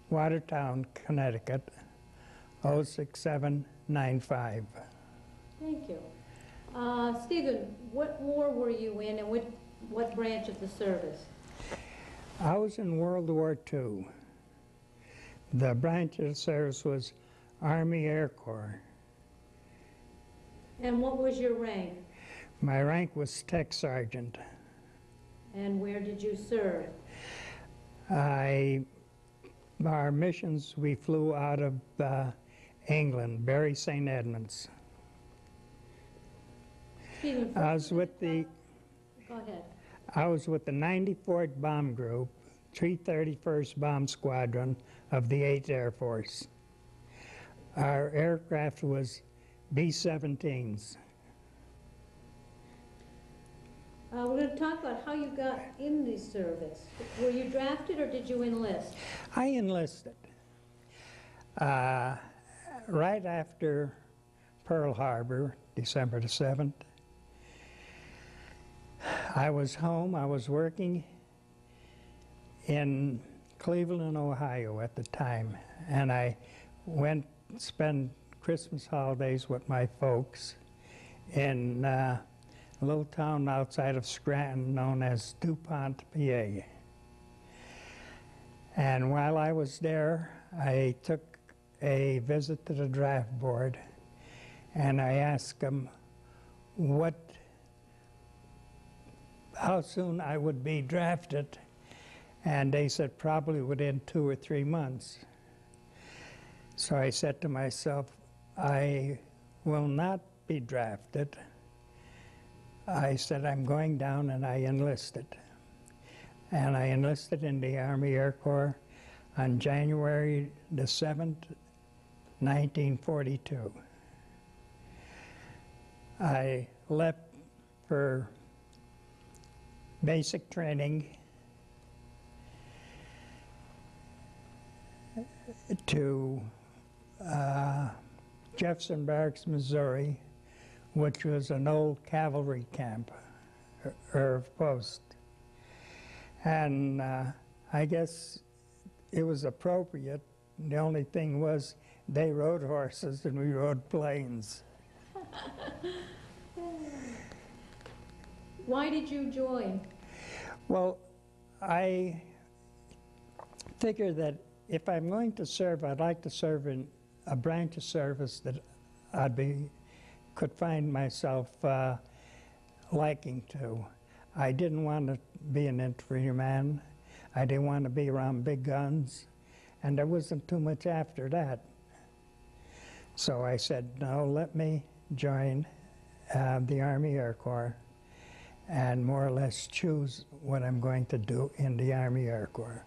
Watertown, Connecticut, 06795. Thank you. Stephen, what war were you in and what branch of the service? I was in World War II. The branch of the service was Army Air Corps. And what was your rank? My rank was Tech Sergeant. And where did you serve? Our missions, we flew out of England, Bury St. Edmunds. Stephen, I was with the go ahead. I was with the 94th Bomb Group, 331st Bomb Squadron of the 8th Air Force. Our aircraft was B-17s. We're going to talk about how you got in the service. Were you drafted or did you enlist? I enlisted. Right after Pearl Harbor, December the 7th, I was home. I was working in Cleveland, Ohio at the time, and I went to spend Christmas holidays with my folks in a little town outside of Scranton known as Stupak, PA. And while I was there, I took a visit to the draft board, and I asked them how soon I would be drafted, and they said probably within 2 or 3 months. So I said to myself, I will not be drafted. I said, I'm going down, and I enlisted. And I enlisted in the Army Air Corps on January the 7th, 1942. I left for basic training to Jefferson Barracks, Missouri, which was an old cavalry camp or post. And I guess it was appropriate. The only thing was they rode horses and we rode planes. Why did you join? Well, I figured that if I'm going to serve, I'd like to serve in a branch of service that could find myself liking to. I didn't want to be an infantryman. I didn't want to be around big guns, and there wasn't too much after that. So I said, no, let me join the Army Air Corps and more or less choose what I'm going to do in the Army Air Corps.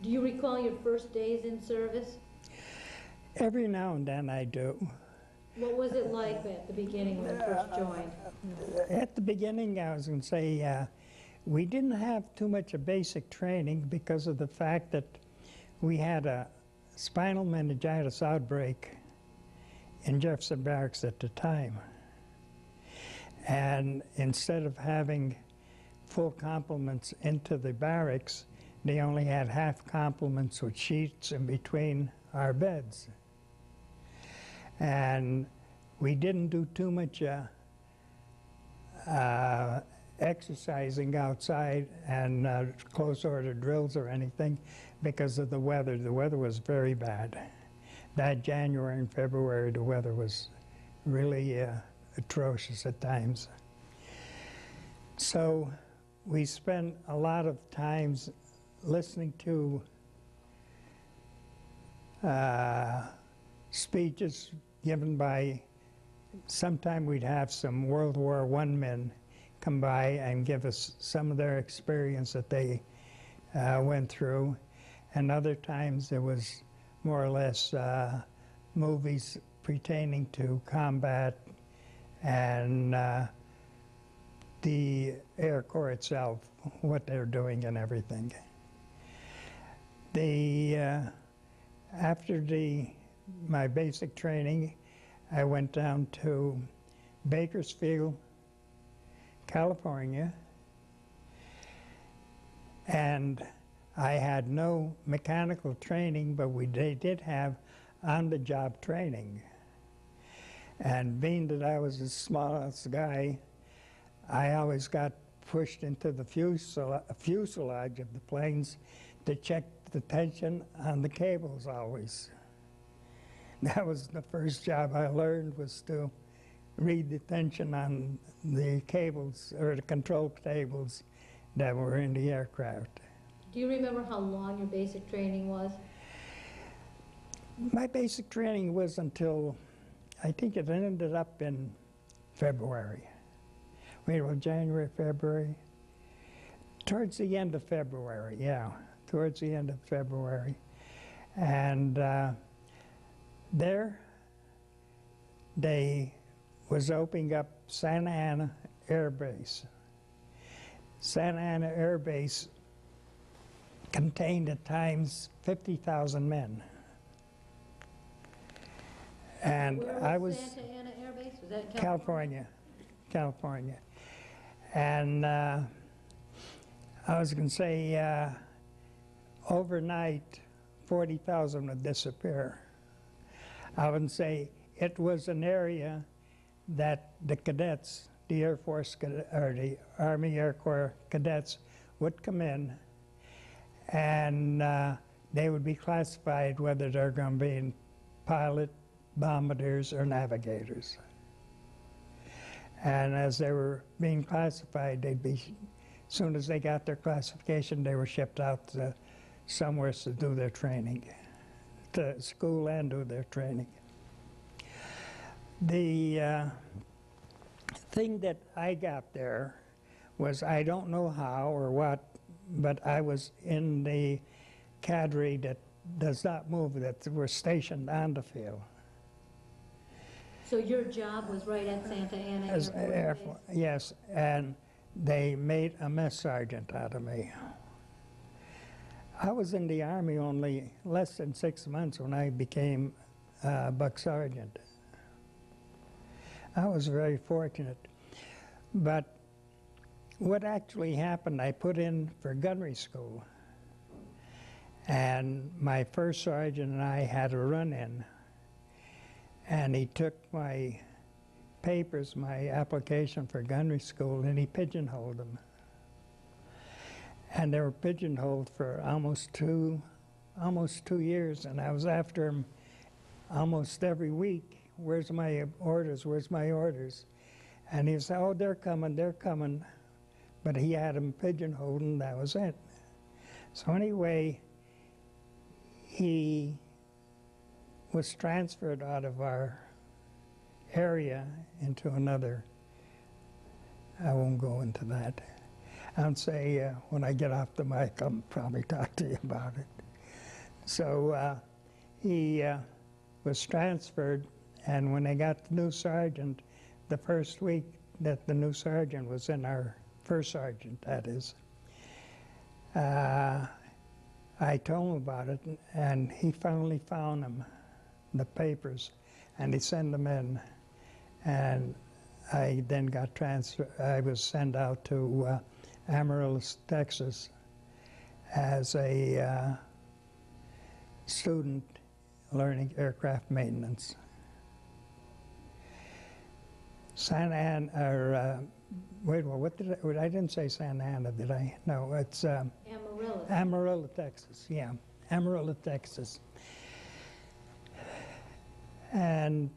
Do you recall your first days in service? Every now and then I do. What was it like at the beginning when you first joined? At the beginning, I was going to say, we didn't have too much of basic training because of the fact that we had a spinal meningitis outbreak in Jefferson Barracks at the time. And instead of having full complements into the barracks, they only had half complements with sheets in between our beds. And we didn't do too much exercising outside and close order drills or anything because of the weather. The weather was very bad. That January and February, the weather was really atrocious at times. So we spent a lot of times listening to speeches given by, sometime we'd have some World War I men come by and give us some of their experience that they went through, and other times there was more or less movies pertaining to combat and the Air Corps itself, what they're doing and everything. After my basic training, I went down to Bakersfield, California, and I had no mechanical training, but they did have on-the-job training. And being that I was the smallest guy, I always got pushed into the fuselage of the planes to check the tension on the cables always. That was the first job I learned, was to read the tension on the cables or the control cables that were in the aircraft. Do you remember how long your basic training was? My basic training was until, I think it ended up in February. Wait, well, January, February? Towards the end of February, yeah. Towards the end of February. And there, they was opening up Santa Ana Air Base. Santa Ana Air Base contained at times 50,000 men. And Where I was was Santa Ana Air Base? Was that in California. And I was going to say, overnight, 40,000 would disappear. I would say it was an area that the cadets, the Air Force or the Army Air Corps cadets would come in, and they would be classified whether they're going to be pilot, bombarders, or navigators. And as they were being classified, they'd be, as soon as they got their classification, they were shipped out to somewhere to do their training, to school and do their training. The thing that I got there was, I don't know how or what, but I was in the cadre that does not move, that were stationed on the field. So your job was right at Santa Ana As Air Force Base? Yes, and they made a mess sergeant out of me. I was in the Army only less than 6 months when I became buck sergeant. I was very fortunate. But what actually happened, I put in for gunnery school, and my first sergeant and I had a run-in, and he took my papers, my application for gunnery school, and he pigeonholed them. And they were pigeonholed for almost two years, and I was after him almost every week. Where's my orders? Where's my orders? And he said, oh, they're coming, they're coming. But he had them pigeonholed, and that was it. So anyway, he was transferred out of our area into another. I won't go into that. I'll say when I get off the mic, I'll probably talk to you about it. So he was transferred, and when I got the new sergeant, the first week that the new sergeant was in, our first sergeant, that is, I told him about it, and he finally found them, the papers, and he sent them in. And I then got transferred. I was sent out to Amarillo, Texas, as a student learning aircraft maintenance. Santa Ana, or wait, well, what did I didn't say Santa Ana, did I? No, it's Amarillo. Amarillo, Texas. Yeah, Amarillo, Texas. And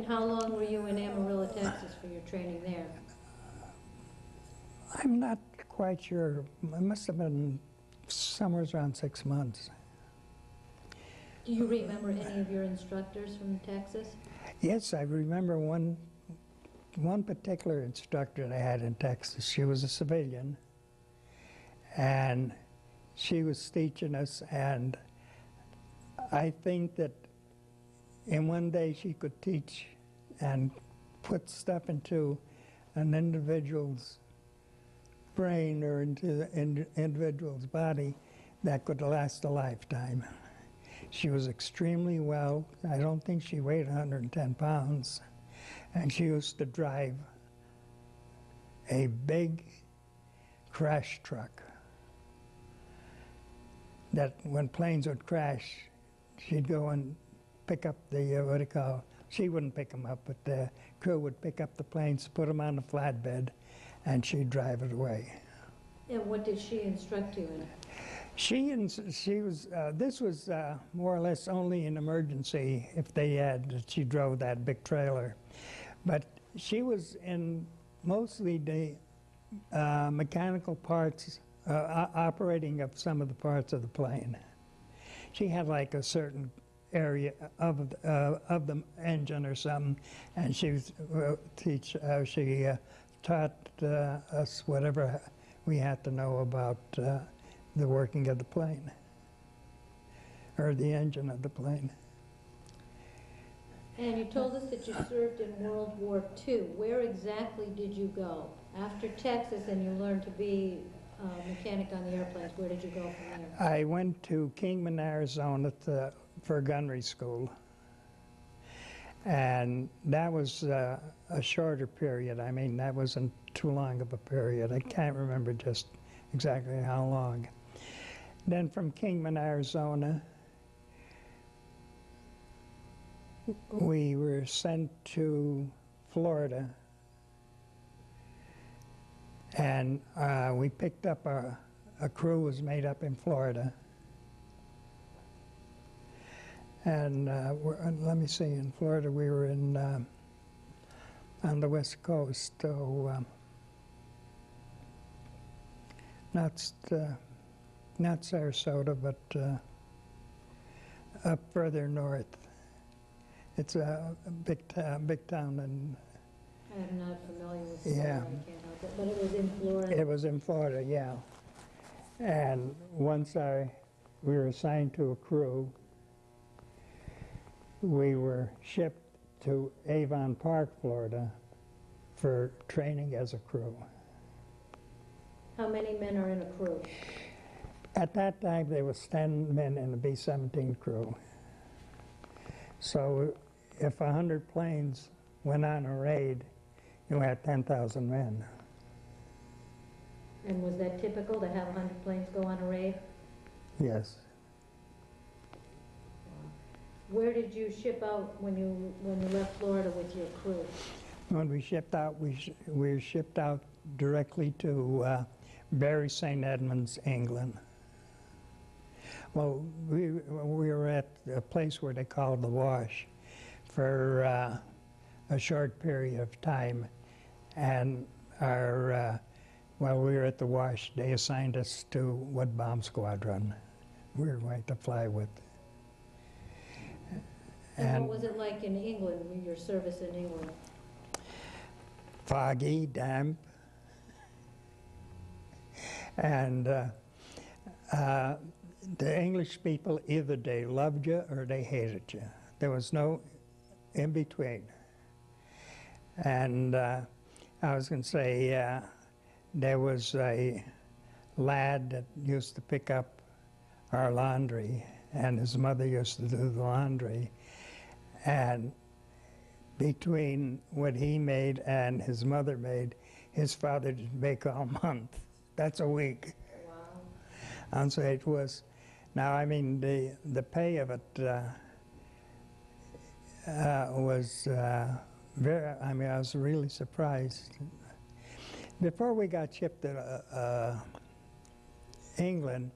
how long were you in Amarillo, Texas for your training there? I'm not quite sure. It must have been somewhere around 6 months. Do you remember any of your instructors from Texas? Yes, I remember one particular instructor that I had in Texas. She was a civilian, and she was teaching us, and I think that in one day she could teach and put stuff into an individual's brain or into the individual's body that could last a lifetime. She was extremely well. I don't think she weighed 110 pounds. And she used to drive a big crash truck. that when planes would crash, she'd go and pick up the, what do you call, she wouldn't pick them up, but the crew would pick up the planes, put them on the flatbed, and she'd drive it away. And what did she instruct you in? This was more or less only an emergency if she drove that big trailer. But she was in mostly the mechanical parts, operating of some of the parts of the plane. She had like a certain area of the engine or something, and she taught us whatever we had to know about the working of the plane, or the engine of the plane. And you told us that you served in World War II. Where exactly did you go? After Texas and you learned to be a mechanic on the airplanes, where did you go from there? I went to Kingman, Arizona for gunnery school. And that was a shorter period. I mean, that wasn't too long of a period. I can't remember just exactly how long. Then from Kingman, Arizona, we were sent to Florida, and we picked up a crew was made up in Florida. And let me see, in Florida we were on the West Coast, so not Sarasota, but up further north. It's a big town, and I'm not familiar with Florida, yeah. I can't help it, but it was in Florida. It was in Florida, yeah. And once we were assigned to a crew, we were shipped to Avon Park, Florida, for training as a crew. How many men are in a crew? At that time, there was 10 men in the B-17 crew. So if 100 planes went on a raid, you had 10,000 men. And was that typical to have 100 planes go on a raid? Yes. Where did you ship out when you left Florida with your crew? When we shipped out, we were shipped out directly to Bury St. Edmunds, England. Well, we were at a place where they called the Wash for a short period of time, and while we were at the Wash, they assigned us to what bomb squadron we were going to fly with. And what was it like in England, your service in England? Foggy, damp, and the English people, either they loved you or they hated you. There was no in between. And I was going to say, there was a lad that used to pick up our laundry, and his mother used to do the laundry. And between what he made and his mother made, his father didn't make all month. That's a week. Wow. And so it was. Now, I mean, the pay of it was I mean, I was really surprised. Before we got shipped to England,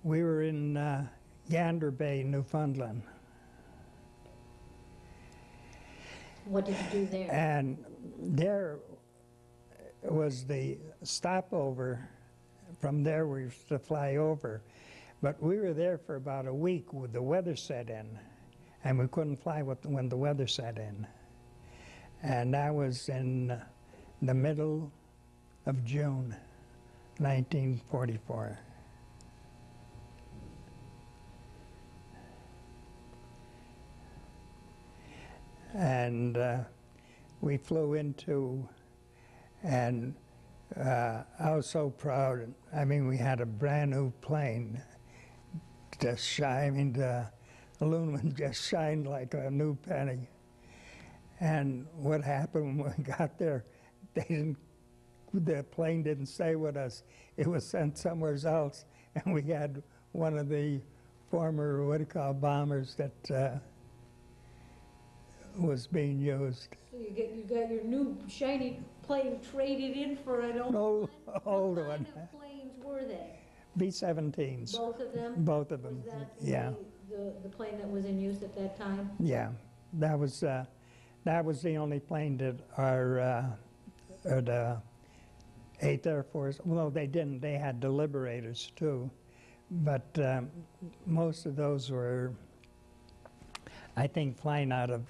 we were in Gander Bay, Newfoundland. What did you do there? And there was the stopover. From there, we used to fly over. But we were there for about a week when the weather set in, and we couldn't fly when the weather set in. And that was in the middle of June, 1944. And we flew into, and I was so proud. I mean, we had a brand new plane. Just shine, I mean, the aluminum just shined like a new penny. And what happened when we got there, the plane didn't stay with us. It was sent somewhere else, and we had one of the former, what do you call, bombers that was being used. So you got your new shiny plane traded in for an old No, one? old What one. kind of planes were they? B-17s. Both of them? Both of them. Was that Yeah, the plane that was in use at that time? yeah. That was the only plane that the 8th Air Force. Well, they didn't. They had deliberators too, but most of those were, I think, flying out of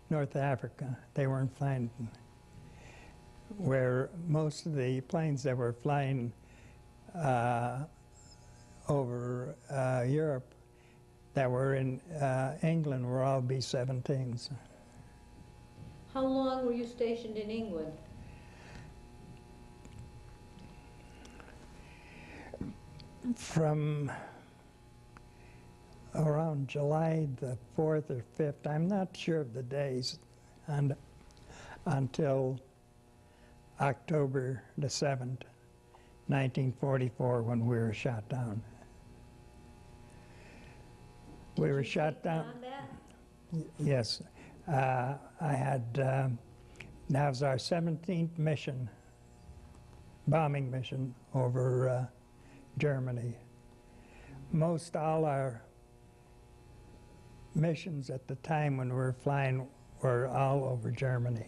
North Africa. They weren't flying where most of the planes that were flying over Europe that were in England were all B-17s. How long were you stationed in England? From around July the 4th or 5th, I'm not sure of the days, and until October the 7th, 1944, when we were shot down. We Did were you shot take down. on that? Yes. I had, that was our 17th mission, bombing mission over Germany. Most all our missions at the time when we were flying were all over Germany.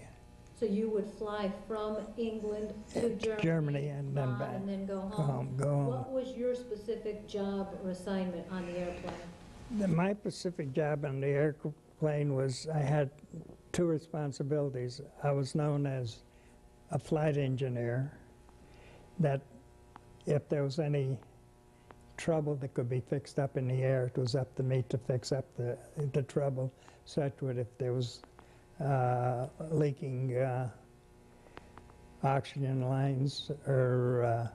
So you would fly from England to Germany and then bomb, back. and then go Go home? home, go home. What was your specific job or assignment on the airplane? My specific job on the airplane was I had two responsibilities. I was known as a flight engineer, that if there was any trouble that could be fixed up in the air, it was up to me to fix up the trouble, such that if there was leaking oxygen lines or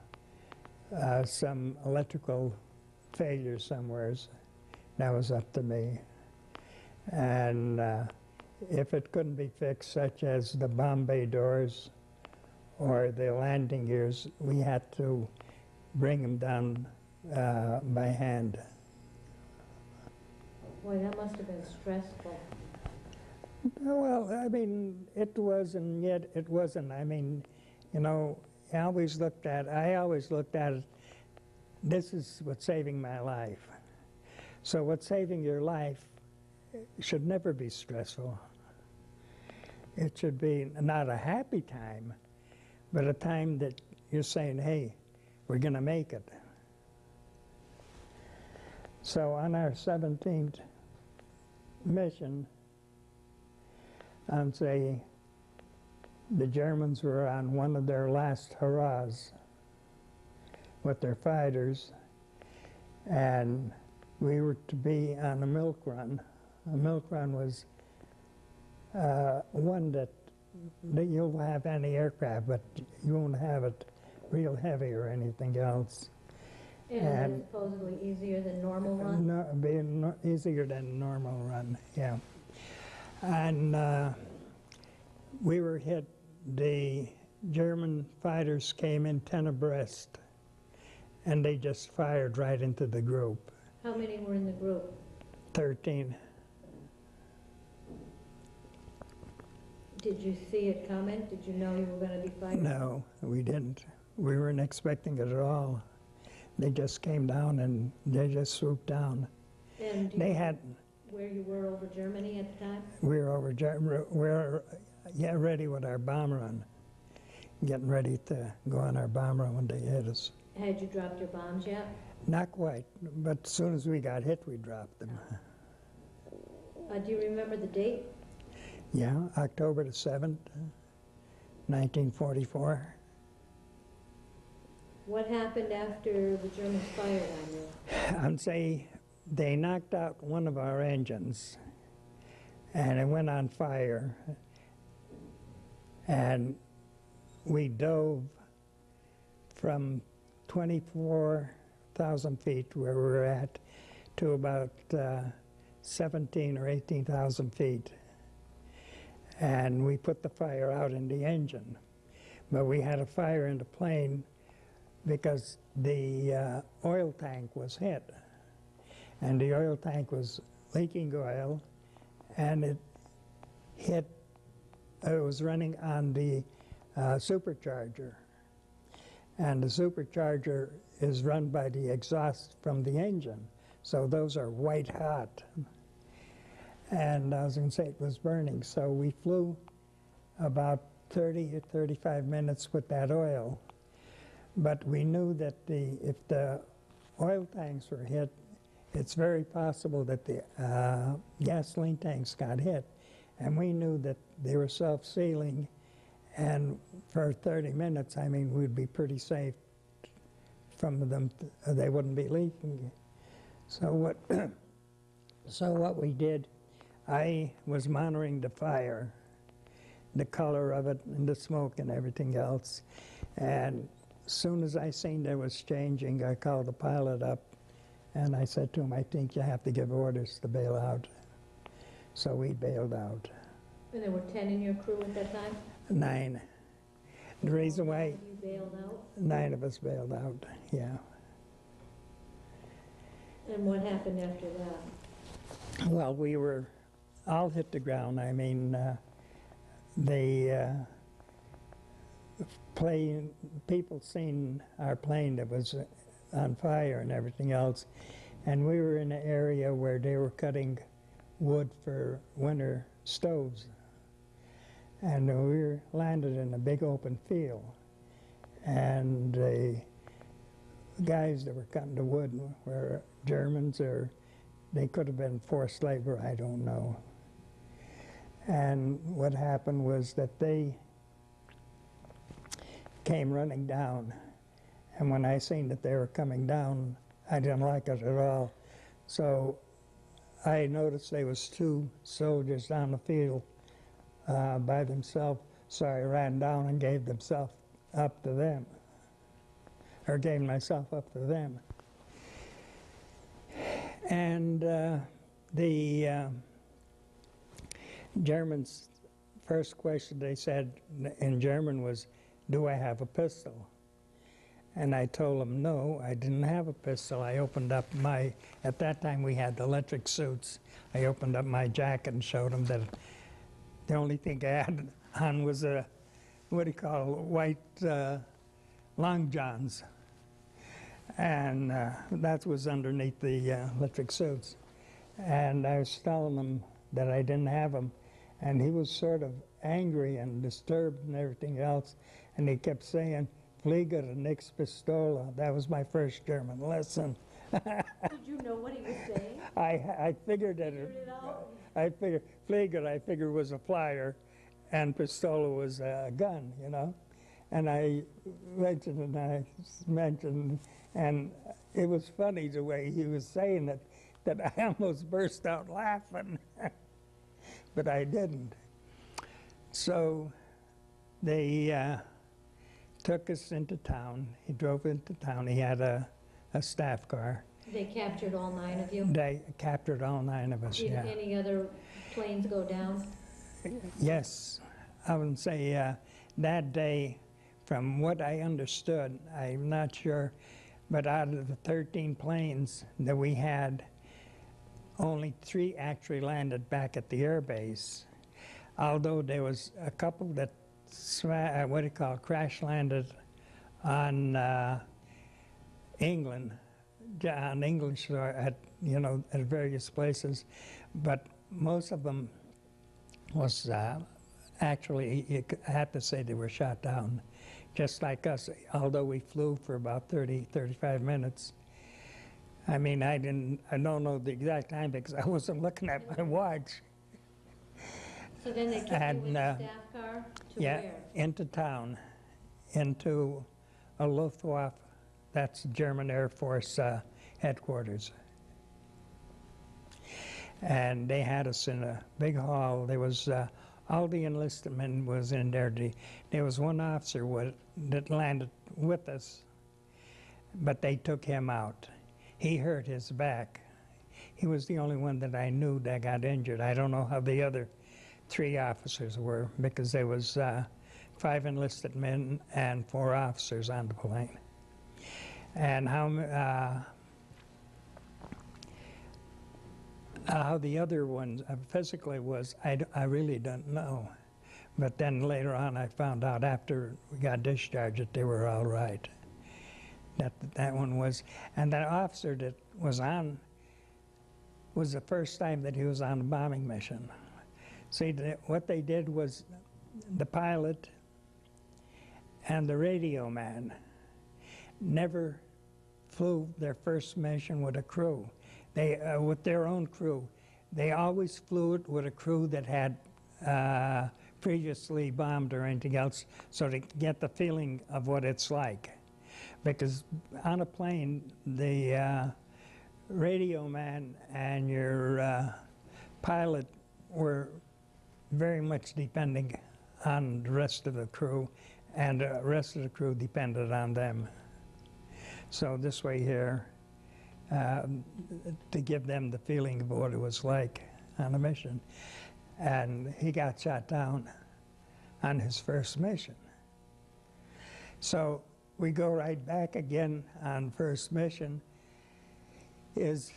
some electrical failure somewheres, that was up to me. And if it couldn't be fixed, such as the bomb bay doors or the landing gears, we had to bring them down by hand. Boy, that must have been stressful. Well, I mean, it was, and yet it wasn't. I mean, you know, I always looked at it, this is what's saving my life. So what's saving your life should never be stressful. It should be not a happy time, but a time that you're saying, hey, we're going to make it. So on our 17th mission, say the Germans were on one of their last hurrahs with their fighters, and we were to be on a milk run. A milk run was one that you'll have any aircraft, but you won't have it real heavy or anything else. And it was supposedly easier than normal run? Easier than normal run, yeah. And we were hit. The German fighters came in 10 abreast, and they just fired right into the group. How many were in the group? 13. Did you see it coming? Did you know you were going to be fighting? No, we didn't. We weren't expecting it at all. They just came down and they just swooped down. And do They you know had, where you were over Germany at the time? we were over, we were ready with our bomb run, getting ready to go on our bomb run when they hit us. Had you dropped your bombs yet? Not quite, but as soon as we got hit, we dropped them. Do you remember the date? Yeah, October the 7th, 1944. What happened after the Germans fired on you? I'd say they knocked out one of our engines, and it went on fire. And we dove from 24,000 feet where we were at to about 17 or 18,000 feet. And we put the fire out in the engine. But we had a fire in the plane because the oil tank was hit, and the oil tank was leaking oil, and it was running on the supercharger, and the supercharger is run by the exhaust from the engine, so those are white hot. And I was going to say it was burning, so we flew about 30 or 35 minutes with that oil. But we knew that if the oil tanks were hit, it's very possible that the gasoline tanks got hit. And we knew that they were self-sealing, and for 30 minutes, I mean, we'd be pretty safe from them. They wouldn't be leaking. So what we did, I was monitoring the fire, the color of it, and the smoke and everything else. And as soon as I seen there was changing, I called the pilot up, and I said to him, I think you have to give orders to bail out. So we bailed out. And there were 10 in your crew at that time? 9. The reason why... You bailed out? 9 of us bailed out, yeah. And what happened after that? Well, we were all hit the ground. I mean, people seen our plane that was on fire and everything else, and we were in an area where they were cutting wood for winter stoves, and we were landed in a big open field, and the guys that were cutting the wood were Germans, or they could have been forced labor, I don't know. And what happened was that they came running down, and when I seen that they were coming down, I didn't like it at all. So I noticed there was 2 soldiers down the field by themselves, so I ran down and gave myself up to them. And the Germans' first question they said in German was, "Do I have a pistol?" And I told them, no, I didn't have a pistol. I opened up at that time we had electric suits. I opened up my jacket and showed them that the only thing I had on was white long johns. And that was underneath the electric suits. And I was telling him that I didn't have them. And he was sort of angry and disturbed and everything else. And he kept saying, "Fliege nix Pistola." That was my first German lesson. Did you know what he was saying? I figured that Fliege, I figured was a flyer, and Pistola was a gun, you know. And I mentioned, and it was funny the way he was saying it, that I almost burst out laughing, but I didn't. So they took us into town. He drove into town. He had a staff car. They captured all 9 of you? They captured all 9 of us, yeah. Did any other planes go down? Yes. I would say that day, from what I understood, I'm not sure, but out of the 13 planes that we had, only 3 actually landed back at the air base. Although there was a couple that crash landed on England, on English shore at various places, but most of them was actually, I have to say, they were shot down, just like us. Although we flew for about 35 minutes. I mean, I don't know the exact time because I wasn't looking at my watch. So then they took you in a staff car to where? Into town, into a Luftwaffe, that's German Air Force headquarters. And they had us in a big hall. There was all the enlisted men was in there. There was one officer that landed with us, but they took him out. He hurt his back. He was the only one that I knew that got injured. I don't know how the other 3 officers were, because there was 5 enlisted men and 4 officers on the plane. And how the other ones physically was, I really don't know. But then later on I found out after we got discharged that they were all right. That one was, and that officer that was on was the first time that he was on a bombing mission. See, what they did was the pilot and the radio man never flew their first mission with a crew. They, with their own crew. They always flew it with a crew that had previously bombed or anything else, so to get the feeling of what it's like. Because on a plane, the radio man and your pilot were very much depending on the rest of the crew, and the rest of the crew depended on them. So this way here, to give them the feeling of what it was like on a mission. And he got shot down on his first mission. So we go right back again on first mission. Is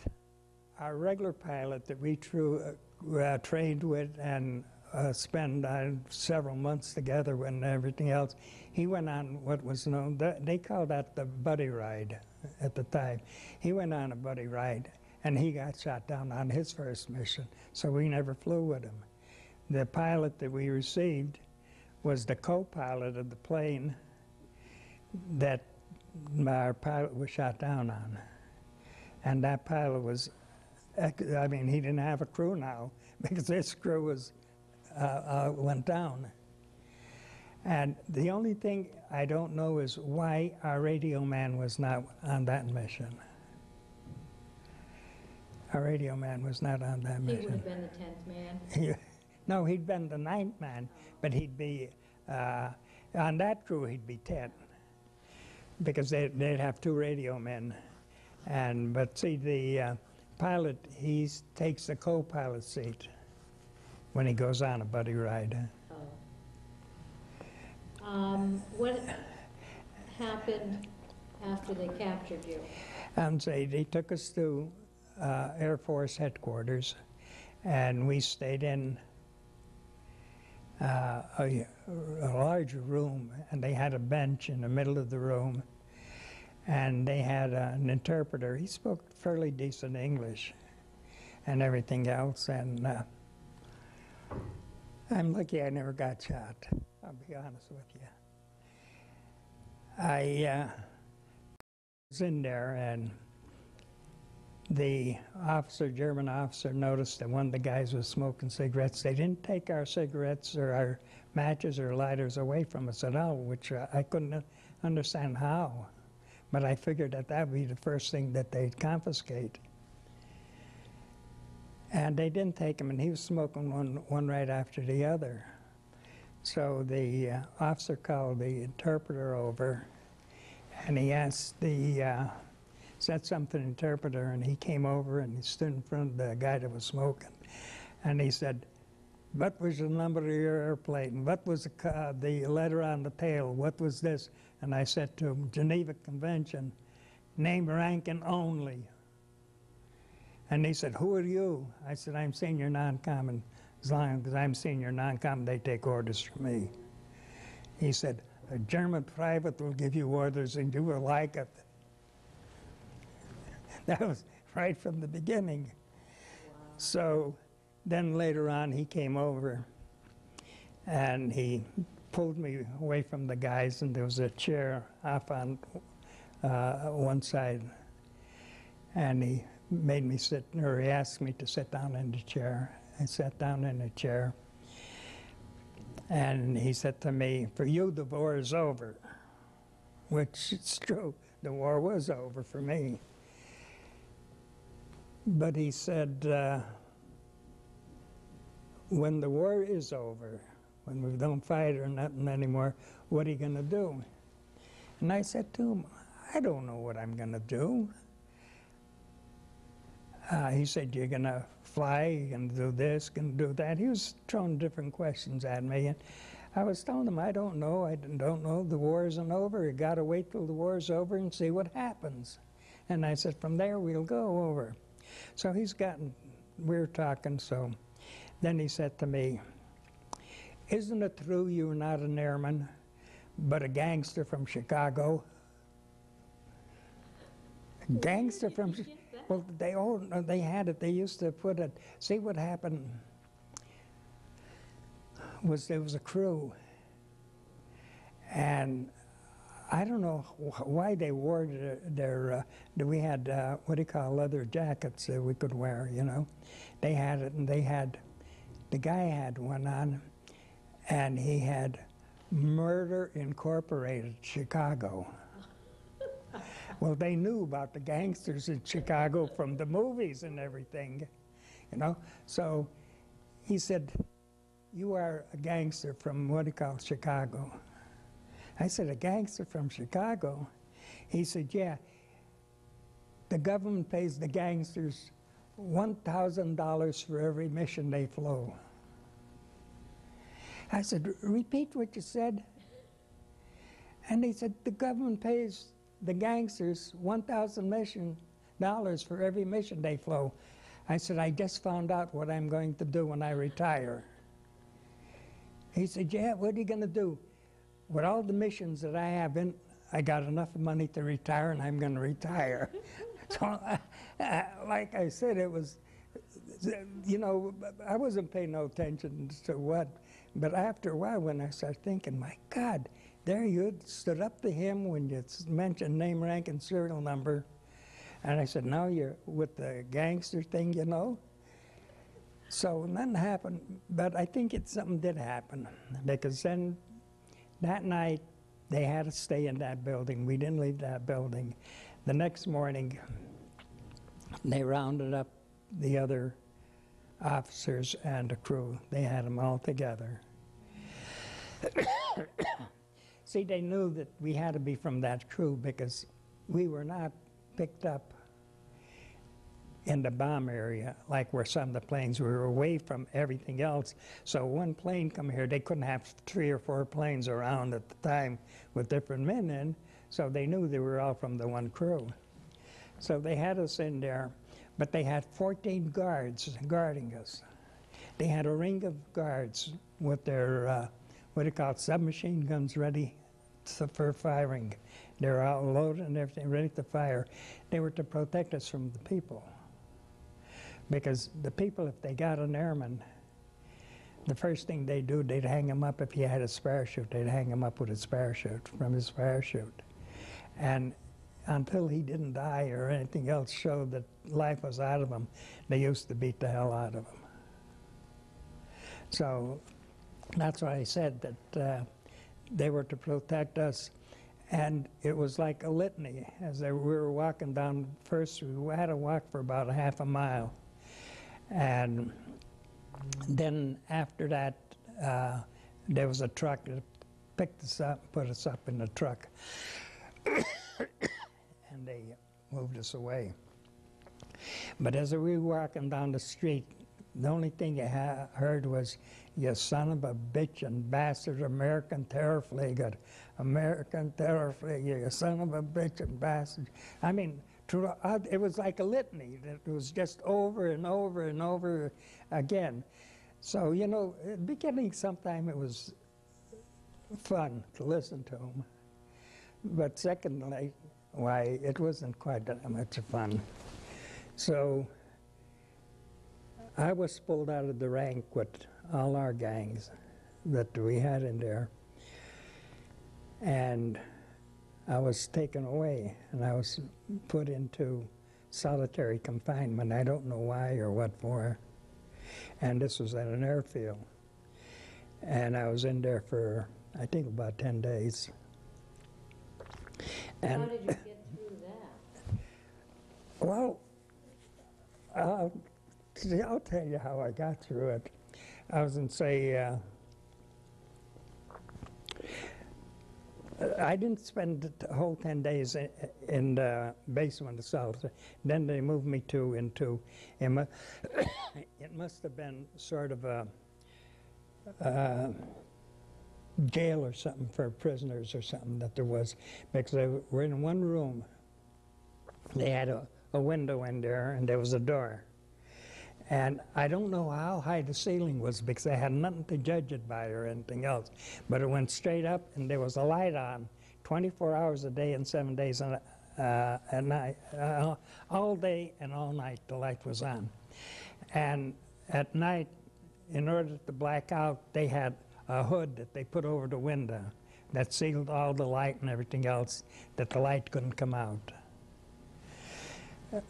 our regular pilot that we trained with and spent several months together and everything else, he went on what was known, they called that the buddy ride at the time. He went on a buddy ride and he got shot down on his first mission, so we never flew with him. The pilot that we received was the co-pilot of the plane that our pilot was shot down on. And that pilot was, I mean, he didn't have a crew now because this crew was, went down. And the only thing I don't know is why our radio man was not on that mission. Our radio man was not on that mission. He would have been the 10th man? No, he'd been the 9th man, but he'd be, on that crew he'd be 10, because they'd have 2 radio men. But see, the pilot, he takes the co-pilot seat when he goes on a buddy ride. What happened after they captured you? Say they took us to Air Force headquarters, and we stayed in a large room, and they had a bench in the middle of the room, and they had an interpreter. He spoke fairly decent English and everything else, and I'm lucky I never got shot, I'll be honest with you. I was in there, and the officer, German officer, noticed that one of the guys was smoking cigarettes. They didn't take our cigarettes or our matches or lighters away from us at all, which I couldn't understand how. But I figured that that would be the first thing that they'd confiscate. And they didn't take him, and he was smoking one right after the other. So the officer called the interpreter over, and he asked said something to the interpreter, and he came over and he stood in front of the guy that was smoking. And he said, "What was the number of your airplane? What was the letter on the tail? What was this?" And I said to him, "Geneva Convention, name, rank, and only." And he said, "Who are you?" I said, "I'm senior non-common. As long as I'm senior non-common, they take orders from me." He said, "A German private will give you orders and you will like it." That was right from the beginning. Wow. So then later on he came over and he pulled me away from the guys, and there was a chair off on one side, and he made me sit, or he asked me to sit down in the chair. I sat down in the chair, and he said to me, "For you, the war is over," which is true. The war was over for me. But he said, when the war is over, when we don't fight or nothing anymore, what are you going to do? And I said to him, "I don't know what I'm going to do." He said, "You're going to fly, you're going to do this, going to do that." He was throwing different questions at me. And I was telling him, I don't know, I don't know, the war isn't over. You got to wait till the war's over and see what happens. And I said, from there we'll go over. So we were talking, so then he said to me, isn't it true you're not an airman, but a gangster from Chicago? Gangster from Chicago? Well, they had it. They used to put it. See, what happened was there was a crew, and I don't know why they wore we had, what do you call, leather jackets that we could wear, you know. They had it, and the guy had one on, and he had Murder Incorporated, Chicago. Well, they knew about the gangsters in Chicago from the movies and everything, you know. So he said, you are a gangster from, what do you call, Chicago. I said, a gangster from Chicago? He said, yeah. The government pays the gangsters $1,000 for every mission they flew. I said, repeat what you said. And he said, the government pays the gangsters $1,000 for every mission they flew. I said, I just found out what I'm going to do when I retire. He said, yeah, what are you going to do? With all the missions that I have in, I got enough money to retire, and I'm going to retire. So, like I said, it was, you know, I wasn't paying no attention to what, but after a while when I started thinking, my God, there you stood up to him when you mentioned name, rank, and serial number. And I said, now you're with the gangster thing, you know? So nothing happened, but I think something did happen, because then that night they had to stay in that building. We didn't leave that building. The next morning, they rounded up the other officers and the crew. They had them all together. See, they knew that we had to be from that crew because we were not picked up in the bomb area like where some of the planes we were away from everything else. So one plane come here, they couldn't have 3 or 4 planes around at the time with different men in, so they knew they were all from the one crew. So they had us in there, but they had 14 guards guarding us. They had a ring of guards with their, what do you call it, submachine guns ready for firing. They were all loaded and everything, ready to fire. They were to protect us from the people. Because the people, if they got an airman, the first thing they'd do, they'd hang him up. If he had his parachute, they'd hang him up with his parachute, from his parachute. And until he didn't die or anything else showed that life was out of him, they used to beat the hell out of him. So that's why I said that they were to protect us. And it was like a litany. As we were walking down, first we had to walk for about a half a mile. And then after that, there was a truck that picked us up, put us up in the truck. And they moved us away. But as we were walking down the street, the only thing I heard was, you son of a bitch and bastard, American terror flag, American terror flag, you son of a bitch and bastard. I mean, it was like a litany. It was just over and over and over again. So, you know, at the beginning, sometime it was fun to listen to them. But secondly, why, it wasn't quite that much fun. So I was pulled out of the rank with all our gangs that we had in there. And I was taken away, and I was put into solitary confinement. I don't know why or what for. And this was at an airfield. And I was in there for, I think, about 10 days. And how did you get through that? Well, I'll tell you how I got through it. I was in, say, I didn't spend the whole 10 days in the basement itself. Then they moved me into, it must have been sort of a jail or something for prisoners or something that there was, because they were in one room. They had a window in there, and there was a door. And I don't know how high the ceiling was, because I had nothing to judge it by or anything else. But it went straight up, and there was a light on 24 hours a day and 7 days at night. All day and all night the light was on. And at night, in order to black out, they had a hood that they put over the window that sealed all the light and everything else, that the light couldn't come out.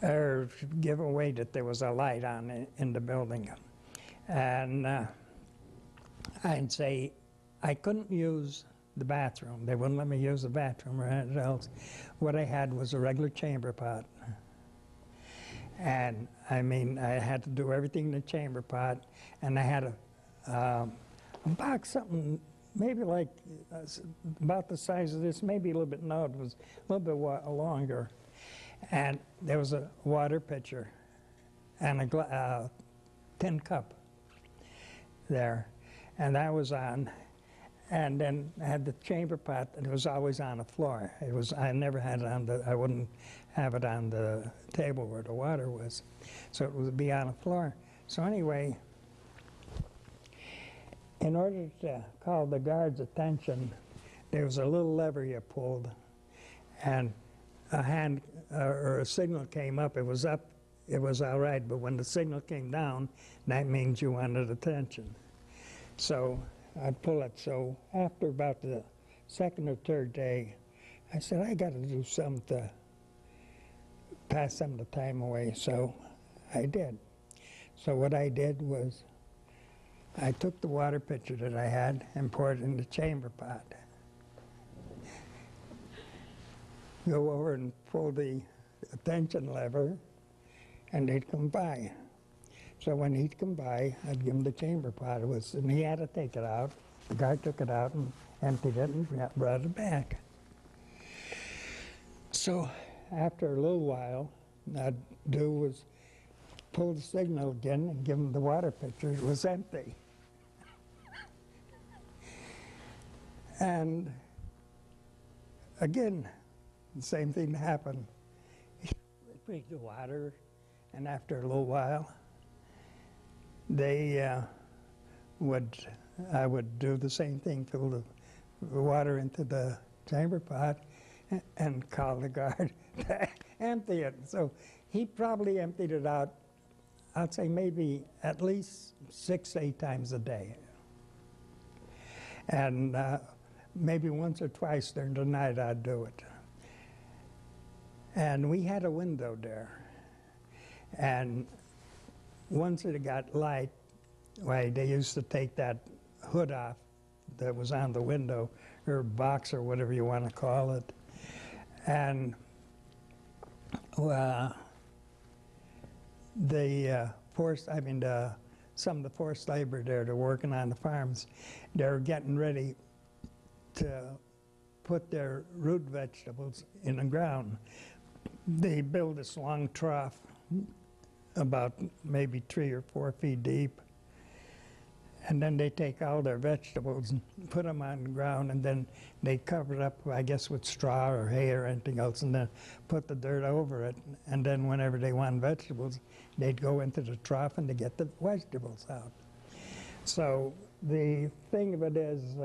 Or give away that there was a light on in the building. And I'd say I couldn't use the bathroom. They wouldn't let me use the bathroom or anything else. What I had was a regular chamber pot. And I mean, I had to do everything in the chamber pot, and I had a box, something maybe like about the size of this, maybe a little bit, no, it was a little bit longer. And there was a water pitcher and a tin cup there, and that was on. And then I had the chamber pot, and it was always on the floor. It was, I never had it on the, I wouldn't have it on the table where the water was. So it would be on the floor. So anyway, in order to call the guards' attention, there was a little lever you pulled, and a hand or a signal came up. It was up, it was all right, but when the signal came down, that means you wanted attention. So I'd pull it. So after about the second or third day, I said, I got to do something to pass some of the time away. So I did. So what I did was I took the water pitcher that I had and poured it in the chamber pot. Go over and pull the attention lever, and they'd come by. So when he'd come by, I'd give him the chamber pot. And he had to take it out. The guy took it out and emptied it and brought it back. So after a little while, I'd do was pull the signal again and give him the water pitcher. It was empty. And again, the same thing happened. They bring the water, and after a little while, I would do the same thing, fill the water into the chamber pot, and call the guard to empty it. So he probably emptied it out, I'd say maybe at least 6 to 8 times a day. And maybe once or twice during the night I'd do it. And we had a window there. And once it got light, why, they used to take that hood off that was on the window, or box, or whatever you want to call it. And some of the forced labor there, they're working on the farms, they're getting ready to put their root vegetables in the ground. They build this long trough about maybe 3 or 4 feet deep, and then they take all their vegetables and put them on the ground, and then they cover it up, I guess, with straw or hay or anything else, and then put the dirt over it. And then whenever they want vegetables, they'd go into the trough and they get the vegetables out. So the thing of it is,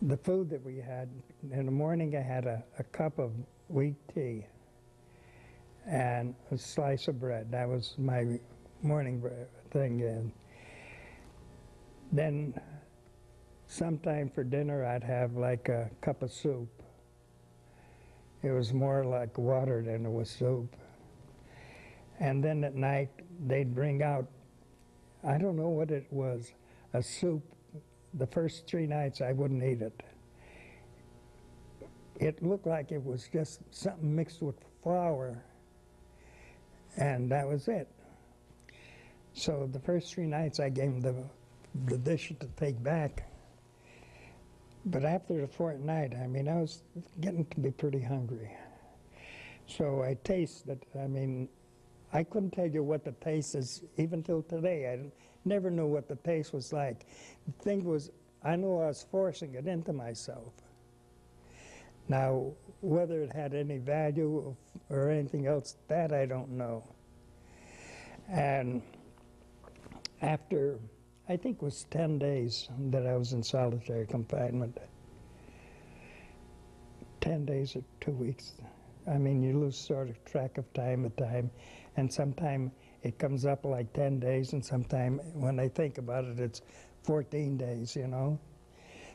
the food that we had, in the morning I had a cup of wheat tea and a slice of bread. That was my morning thing. And then sometime for dinner I'd have like a cup of soup. It was more like water than it was soup. And then at night they'd bring out, I don't know what it was, a soup. The first 3 nights I wouldn't eat it. It looked like it was just something mixed with flour, and that was it. So the first 3 nights I gave them the dish to take back. But after the 4th night, I mean, I was getting to be pretty hungry. So I tasted, I mean, I couldn't tell you what the taste is, even till today. I never knew what the taste was like. The thing was, I knew I was forcing it into myself. Now, whether it had any value or anything else, that I don't know. And after, I think it was 10 days that I was in solitary confinement. 10 days or 2 weeks. I mean, you lose sort of track of time at time, and sometime it comes up like 10 days, and sometime when I think about it, it's 14 days, you know.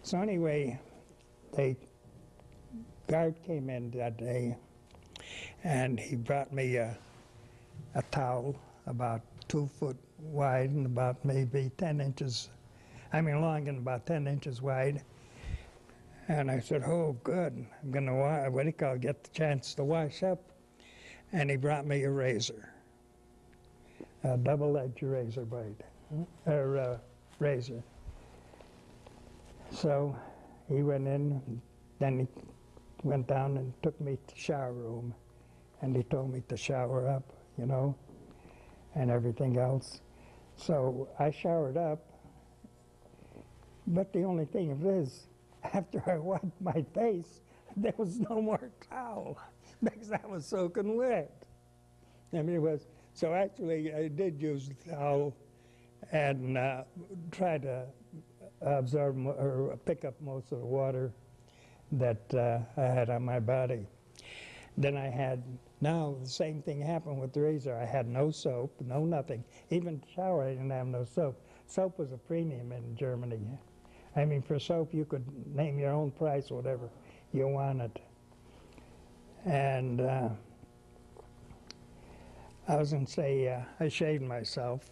So anyway, the guard came in that day, and he brought me a towel about 2 foot wide and about maybe 10 inches, long and about 10 inches wide. And I said, oh, good, I'm going to get the chance to wash up. And he brought me a razor, a double-edged razor blade, razor. So he went in, then he went down and took me to the shower room. And he told me to shower up, you know, and everything else. So I showered up. But the only thing is, after I wiped my face, there was no more towel because I was soaking wet. I mean, so actually I did use the towel and try to absorb or pick up most of the water that I had on my body. Then now the same thing happened with the razor. I had no soap, no nothing. Even to shower, I didn't have no soap. Soap was a premium in Germany. I mean, for soap, you could name your own price, whatever you wanted. And I was going to say, I shaved myself.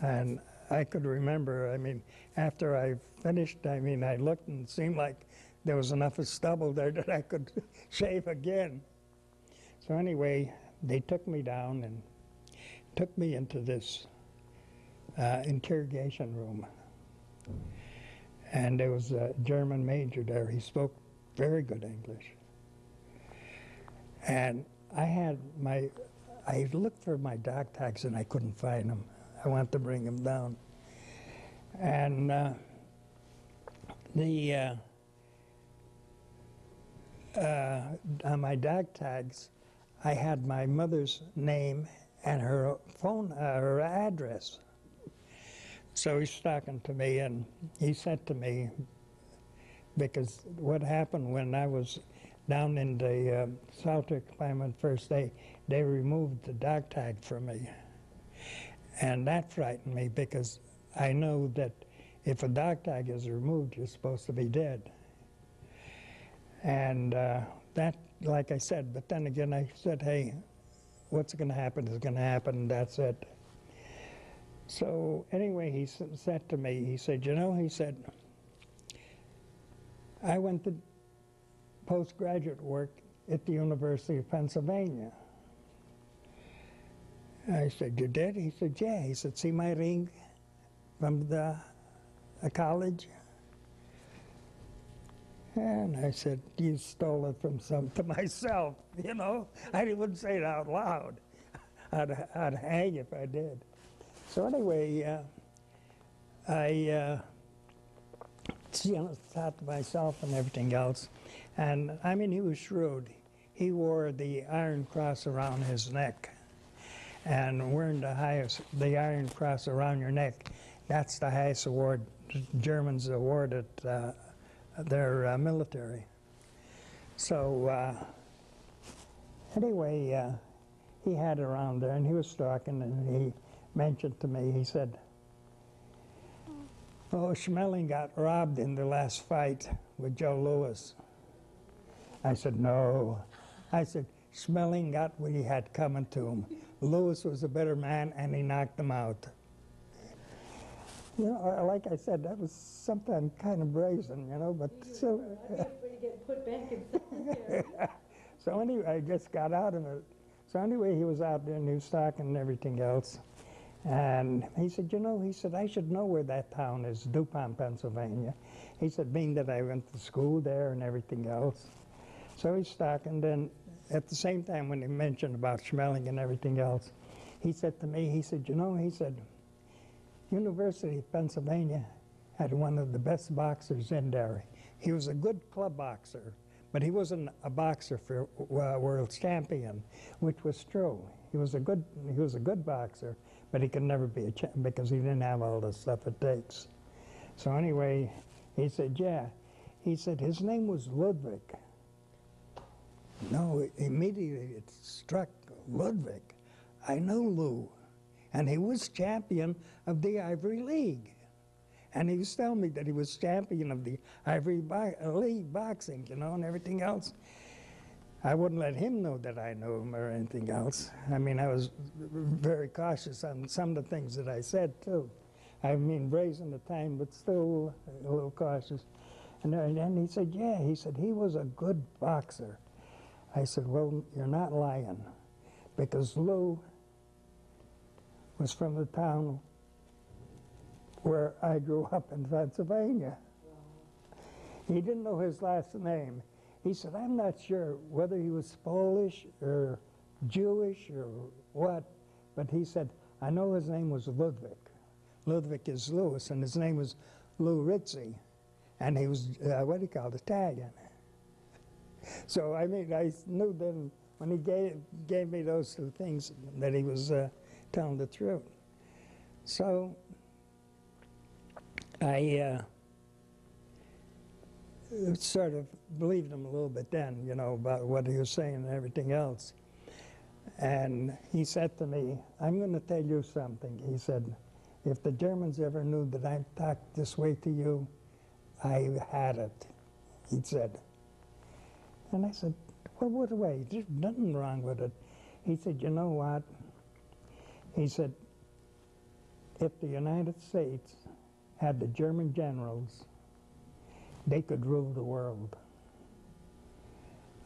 And I could remember, I mean, after I finished, I mean, I looked and it seemed like there was enough of stubble there that I could shave again. So anyway, they took me down and took me into this interrogation room. And there was a German major there. He spoke very good English. And I looked for my dog tags and I couldn't find them. I wanted to bring them down. And on my dog tags, I had my mother's name and her her address. So he's talking to me, and he said to me, because what happened when I was down in the solitary confinement first day, they removed the dog tag from me. And that frightened me because I know that if a dog tag is removed, you're supposed to be dead. And that, like I said, but then again I said, hey, what's going to happen is going to happen, and that's it. So anyway, he said to me, he said, you know, he said, I went to postgraduate work at the University of Pennsylvania. I said, you did? He said, yeah. He said, see my ring from the college? And I said, you stole it from to myself, you know? I wouldn't say it out loud. I'd hang if I did. So anyway, I thought to myself and everything else. And I mean, he was shrewd. He wore the Iron Cross around his neck. And wearing the Iron Cross around your neck, that's the highest award Germans awarded their military. So anyway, he had it around there, and he was talking, and he mentioned to me, he said, oh, Schmeling got robbed in the last fight with Joe Louis. I said, no. I said, Schmeling got what he had coming to him. Louis was a better man, and he knocked him out. You know, like I said, that was something kind of brazen, you know, but so... Everybody get put back in solitary. So anyway, I just got out of it. So anyway, he was out there and he was talking and everything else. And he said, you know, he said, I should know where that town is, DuPont, Pennsylvania. He said, being that I went to school there and everything else. So he's talking, then at the same time when he mentioned about Schmeling and everything else, he said to me, he said, you know, he said, University of Pennsylvania had one of the best boxers in there. He was a good club boxer, but he wasn't a boxer for world champion, which was true. He was a good boxer, but he could never be a champion because he didn't have all the stuff it takes. So anyway, he said, yeah. He said his name was Ludwig. No, immediately it struck Ludwig. I know Lou. And he was champion of the Ivory League. And he was telling me that he was champion of the Ivory League boxing, you know, and everything else. I wouldn't let him know that I knew him or anything else. I mean, I was very cautious on some of the things that I said, too. I mean, brazen at the time, but still a little cautious. And then he said, yeah, he said he was a good boxer. I said, well, you're not lying, because Lou was from the town where I grew up in Pennsylvania. He didn't know his last name. He said, I'm not sure whether he was Polish or Jewish or what, but he said, I know his name was Ludwig. Ludwig is Louis, and his name was Lou Rizzi, and he was, Italian. So, I mean, I knew then when he gave me those two things that he was telling the truth. So, I sort of believed him a little bit then, you know, about what he was saying and everything else. And he said to me, I'm going to tell you something. He said, if the Germans ever knew that I talked this way to you, I had it, he said. And I said, well, what way? There's nothing wrong with it. He said, you know what? He said, if the United States had the German generals, they could rule the world.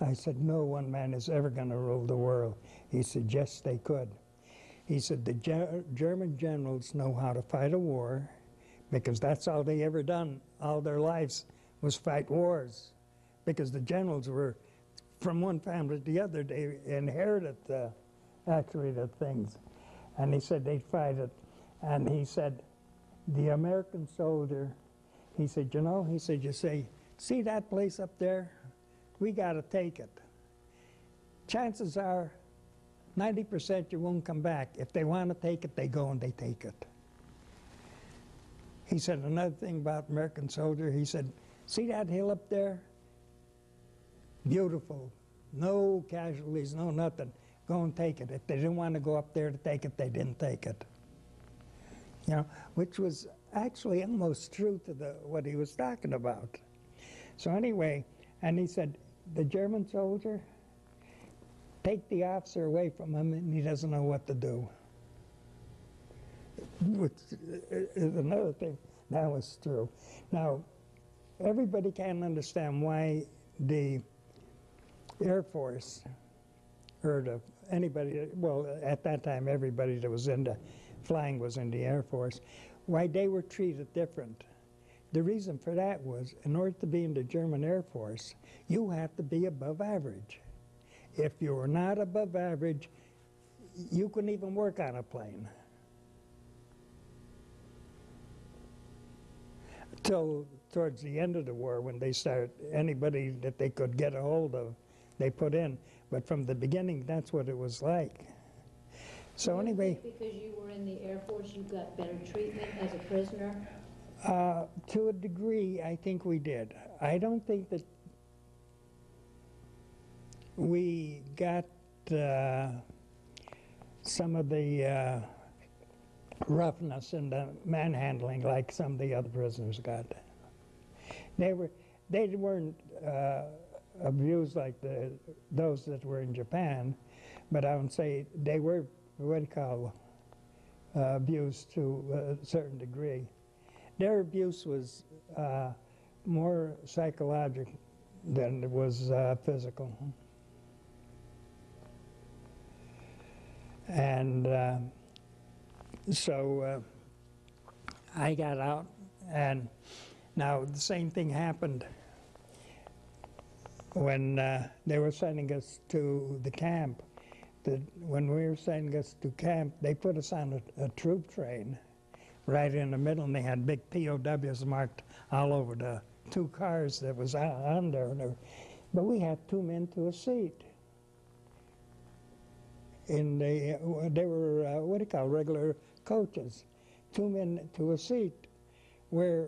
I said, no one man is ever going to rule the world. He said, yes, they could. He said, the German generals know how to fight a war, because that's all they ever done all their lives was fight wars. Because the generals were from one family to the other. They inherited actually the things. And he said they'd fight it. And he said, the American soldier, he said, you know, he said, you say, see that place up there? We got to take it. Chances are 90% you won't come back. If they want to take it, they go and they take it. He said another thing about American soldier, he said, see that hill up there? Beautiful. No casualties, no nothing. Go and take it. If they didn't want to go up there to take it, they didn't take it. You know, which was actually almost true to what he was talking about. So anyway, and he said, the German soldier, take the officer away from him and he doesn't know what to do. Which is another thing that was true. Now, everybody can understand why the Air Force, or anybody, well, at that time, everybody that was into flying was in the Air Force, why they were treated different. The reason for that was, in order to be in the German Air Force, you had to be above average. If you were not above average, you couldn't even work on a plane. Till towards the end of the war, when they started, anybody that they could get a hold of, they put in. But from the beginning, that's what it was like. So anyway, because you were in the Air Force, you got better treatment as a prisoner? To a degree, I think we did. I don't think that we got some of the roughness and the manhandling like some of the other prisoners got. They weren't abused like those that were in Japan, but I would say they were what you call abused to a certain degree. Their abuse was more psychological than it was physical. And so I got out, and now the same thing happened when they were sending us to the camp. When we were sending us to camp, they put us on a troop train right in the middle, and they had big POWs marked all over the 2 cars that was on there. But we had 2 men to a seat. They were, what do you call, regular coaches. 2 men to a seat, where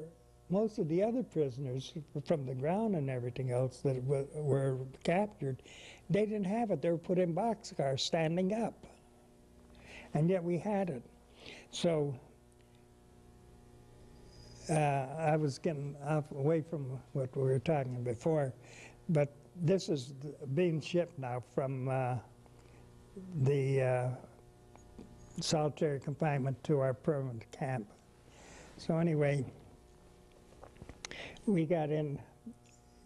most of the other prisoners from the ground and everything else that were captured, they didn't have it. They were put in boxcars standing up. And yet we had it. So I was getting away from what we were talking before, but this is being shipped now from the solitary confinement to our permanent camp. So anyway, we got into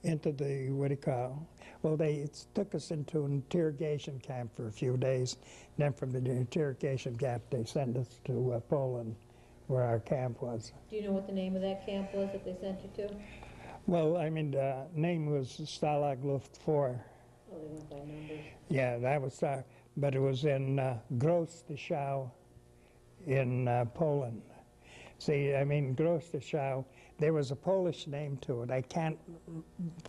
the, what do you call, well, they took us into an interrogation camp for a few days. Then from the interrogation camp, they sent us to Poland, where our camp was. Do you know what the name of that camp was that they sent you to? Well, I mean, the name was Stalag Luft 4. Oh, they went by numbers. Yeah, that was, but it was in Gross-Dachau in Poland. See, I mean, Gross-Dachau, there was a Polish name to it. I can't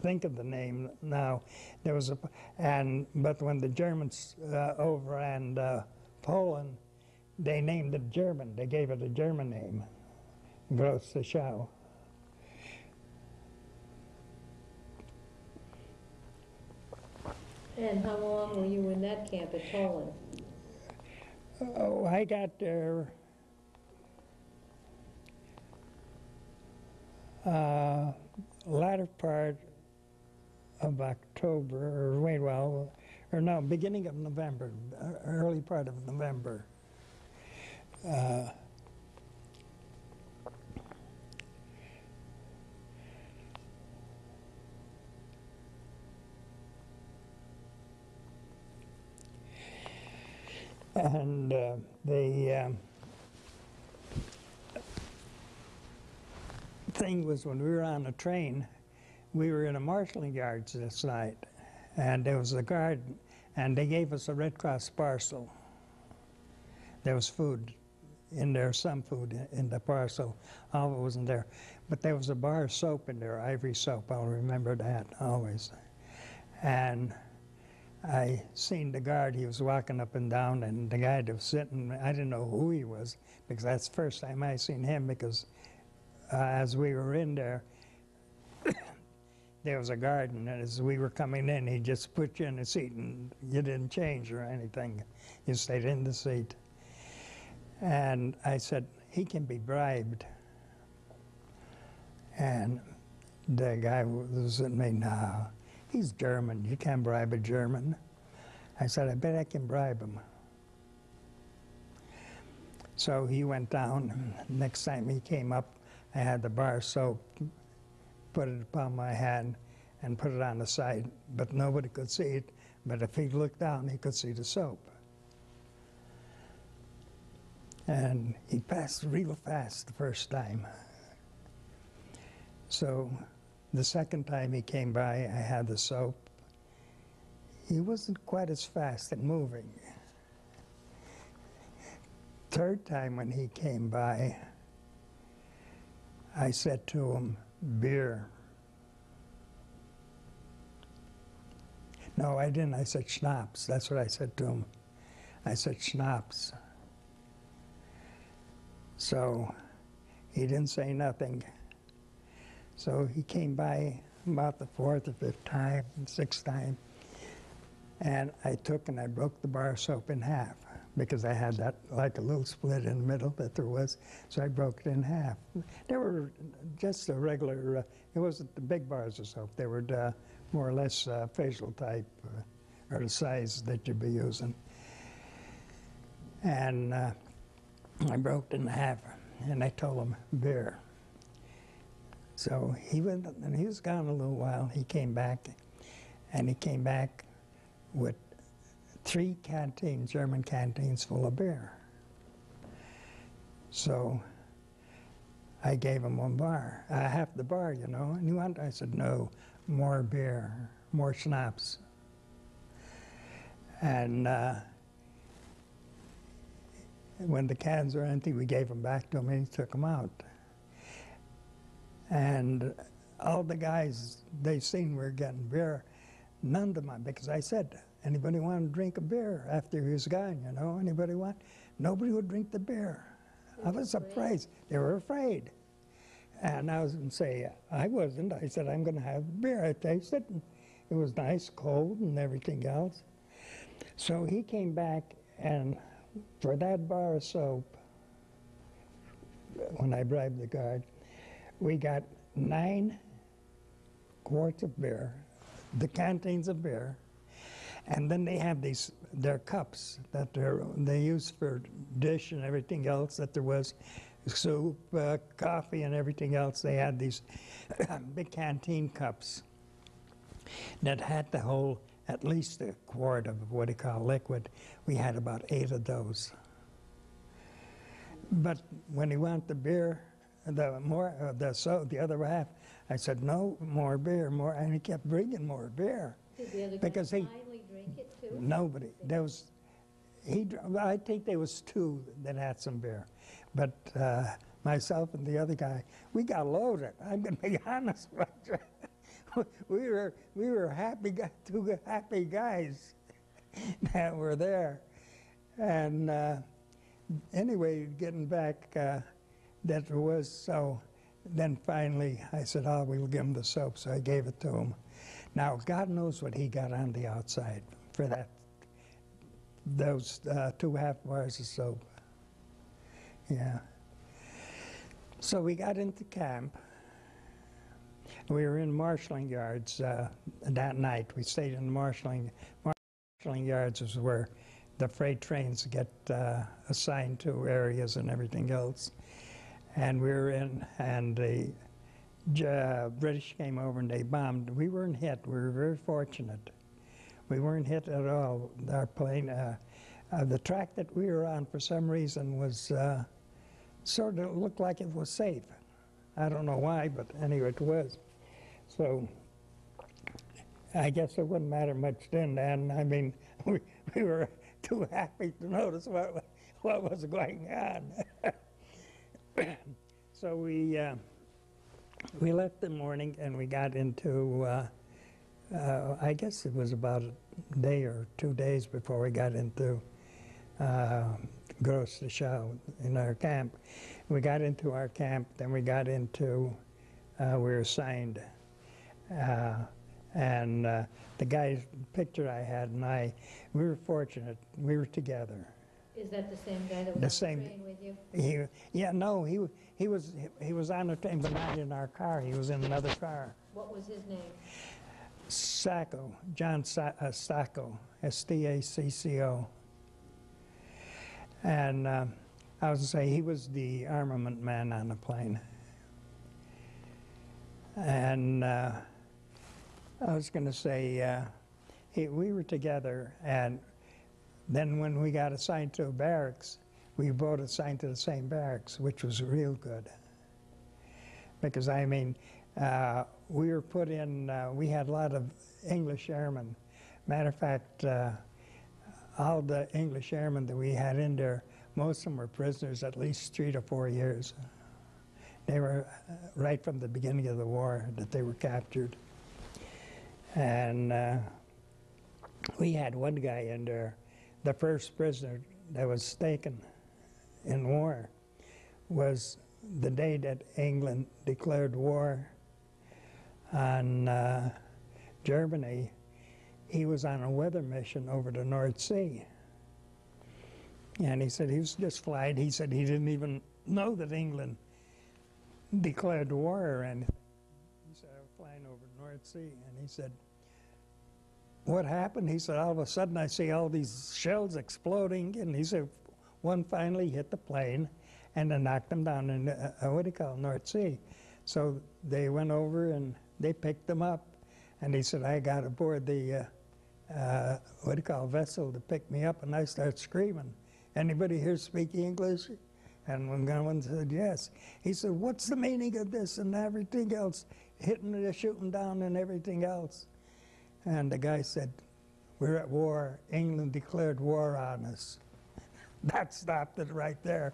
think of the name now. There was but when the Germans overran Poland, they named it German. They gave it a German name, Gross-Dachau. And how long were you in that camp at Poland? Oh, I got there latter part of October, or no, beginning of November, early part of November. And the thing was, when we were on the train, we were in a marshalling yards this night, and there was a guard, and they gave us a Red Cross parcel. There was food in there, some food in the parcel. All of it wasn't there. But there was a bar of soap in there, Ivory soap. I'll remember that always. And I seen the guard, he was walking up and down, and the guy that was sitting, I didn't know who he was, because that's the first time I seen him, because as we were in there, there was a guard, and as we were coming in, he just put you in the seat, and you didn't change or anything. You stayed in the seat. And I said, he can be bribed. And the guy was at me, no, he's German, you can't bribe a German. I said, I bet I can bribe him. So he went down, and next time he came up, I had the bar soap, put it upon my hand, and put it on the side, but nobody could see it. But if he looked down, he could see the soap. And he passed real fast the first time. So the second time he came by, I had the soap. He wasn't quite as fast at moving. Third time when he came by, I said to him, beer. No, I didn't. I said schnapps. That's what I said to him. I said schnapps. So he didn't say nothing. So he came by about the 4th or 5th time, 6th time, and I took and I broke the bar soap in half, because I had that, like a little split in the middle that there was, so I broke it in half. They were just a regular, it wasn't the big bars of soap, they were more or less facial type, or the size that you'd be using. And I broke it in half, and I told him, beer. So he went, and he was gone a little while. He came back, and he came back with 3 canteens, German canteens full of beer. So I gave him 1 bar, half the bar, you know. And he wanted, I said, no, more beer, more schnapps. And when the cans were empty, we gave them back to him and he took them out. And all the guys, they seen we were getting beer. None of them, because I said, anybody want to drink a beer after he was gone, you know, anybody want? Nobody would drink the beer. I was surprised. They were afraid. And I was going to say, I wasn't. I said, I'm going to have beer. I tasted it. It was nice, cold, and everything else. So he came back, and for that bar of soap, when I bribed the guard, we got 9 quarts of beer, the canteens of beer, and then they have their cups that they use for dish and everything else, that there was soup, coffee, and everything else. They had these big canteen cups that had to hold at least a quart of what they call liquid. We had about 8 of those. But when he wanted the beer, the other half, I said, no, more beer, more, and he kept bringing more beer. Did the other Because guys finally drink it too? Nobody. I think there was 2 that had some beer. But myself and the other guy, we got loaded. I'm going to be honest with you. we were happy, 2 happy guys that were there. And anyway, getting back, that was so. Then finally, I said, oh, we'll give him the soap. So I gave it to him. Now, God knows what he got on the outside for those 2.5 bars of soap. Yeah. So we got into camp. We were in marshalling yards that night. We stayed in the marshalling yards is where the freight trains get assigned to areas and everything else. And we were in, and the British came over and they bombed. We weren't hit. We were very fortunate. We weren't hit at all. Our plane, the track that we were on for some reason was sort of looked like it was safe. I don't know why, but anyway, it was. So I guess it wouldn't matter much then. And I mean, we were too happy to notice what was going on. So we left the morning and we got into, I guess it was about a day or 2 days before we got into Gros de Chaux in our camp. We got into our camp, then we got into, we were assigned. And the guy's picture I had and I, we were fortunate. We were together. Is that the same guy that was on the train with you? He was on the train, but not in our car. He was in another car. What was his name? Sacco, John Sacco, S-T-A-C-C-O. And I was to say he was the armament man on the plane. And I was going to say we were together, and then when we got assigned to a barracks, we both assigned to the same barracks, which was real good. Because, I mean, we were put in, we had a lot of English airmen. Matter of fact, all the English airmen that we had in there, most of them were prisoners at least 3 to 4 years. They were right from the beginning of the war that they were captured. And we had one guy in there, the first prisoner that was taken in war was the day that England declared war on Germany. He was on a weather mission over the North Sea. And he said he was just flying. He said he didn't even know that England declared war or anything. He said, I was flying over the North Sea. And he said, what happened? He said, all of a sudden I see all these shells exploding. And he said, one finally hit the plane and then knocked them down in, what do you call it, North Sea. So they went over and they picked them up. And he said, I got aboard the, what do you call, vessel to pick me up, and I started screaming, anybody here speak English? And one said, yes. He said, what's the meaning of this and everything else, hitting, shooting down and everything else? And the guy said, we're at war. England declared war on us. That stopped it right there,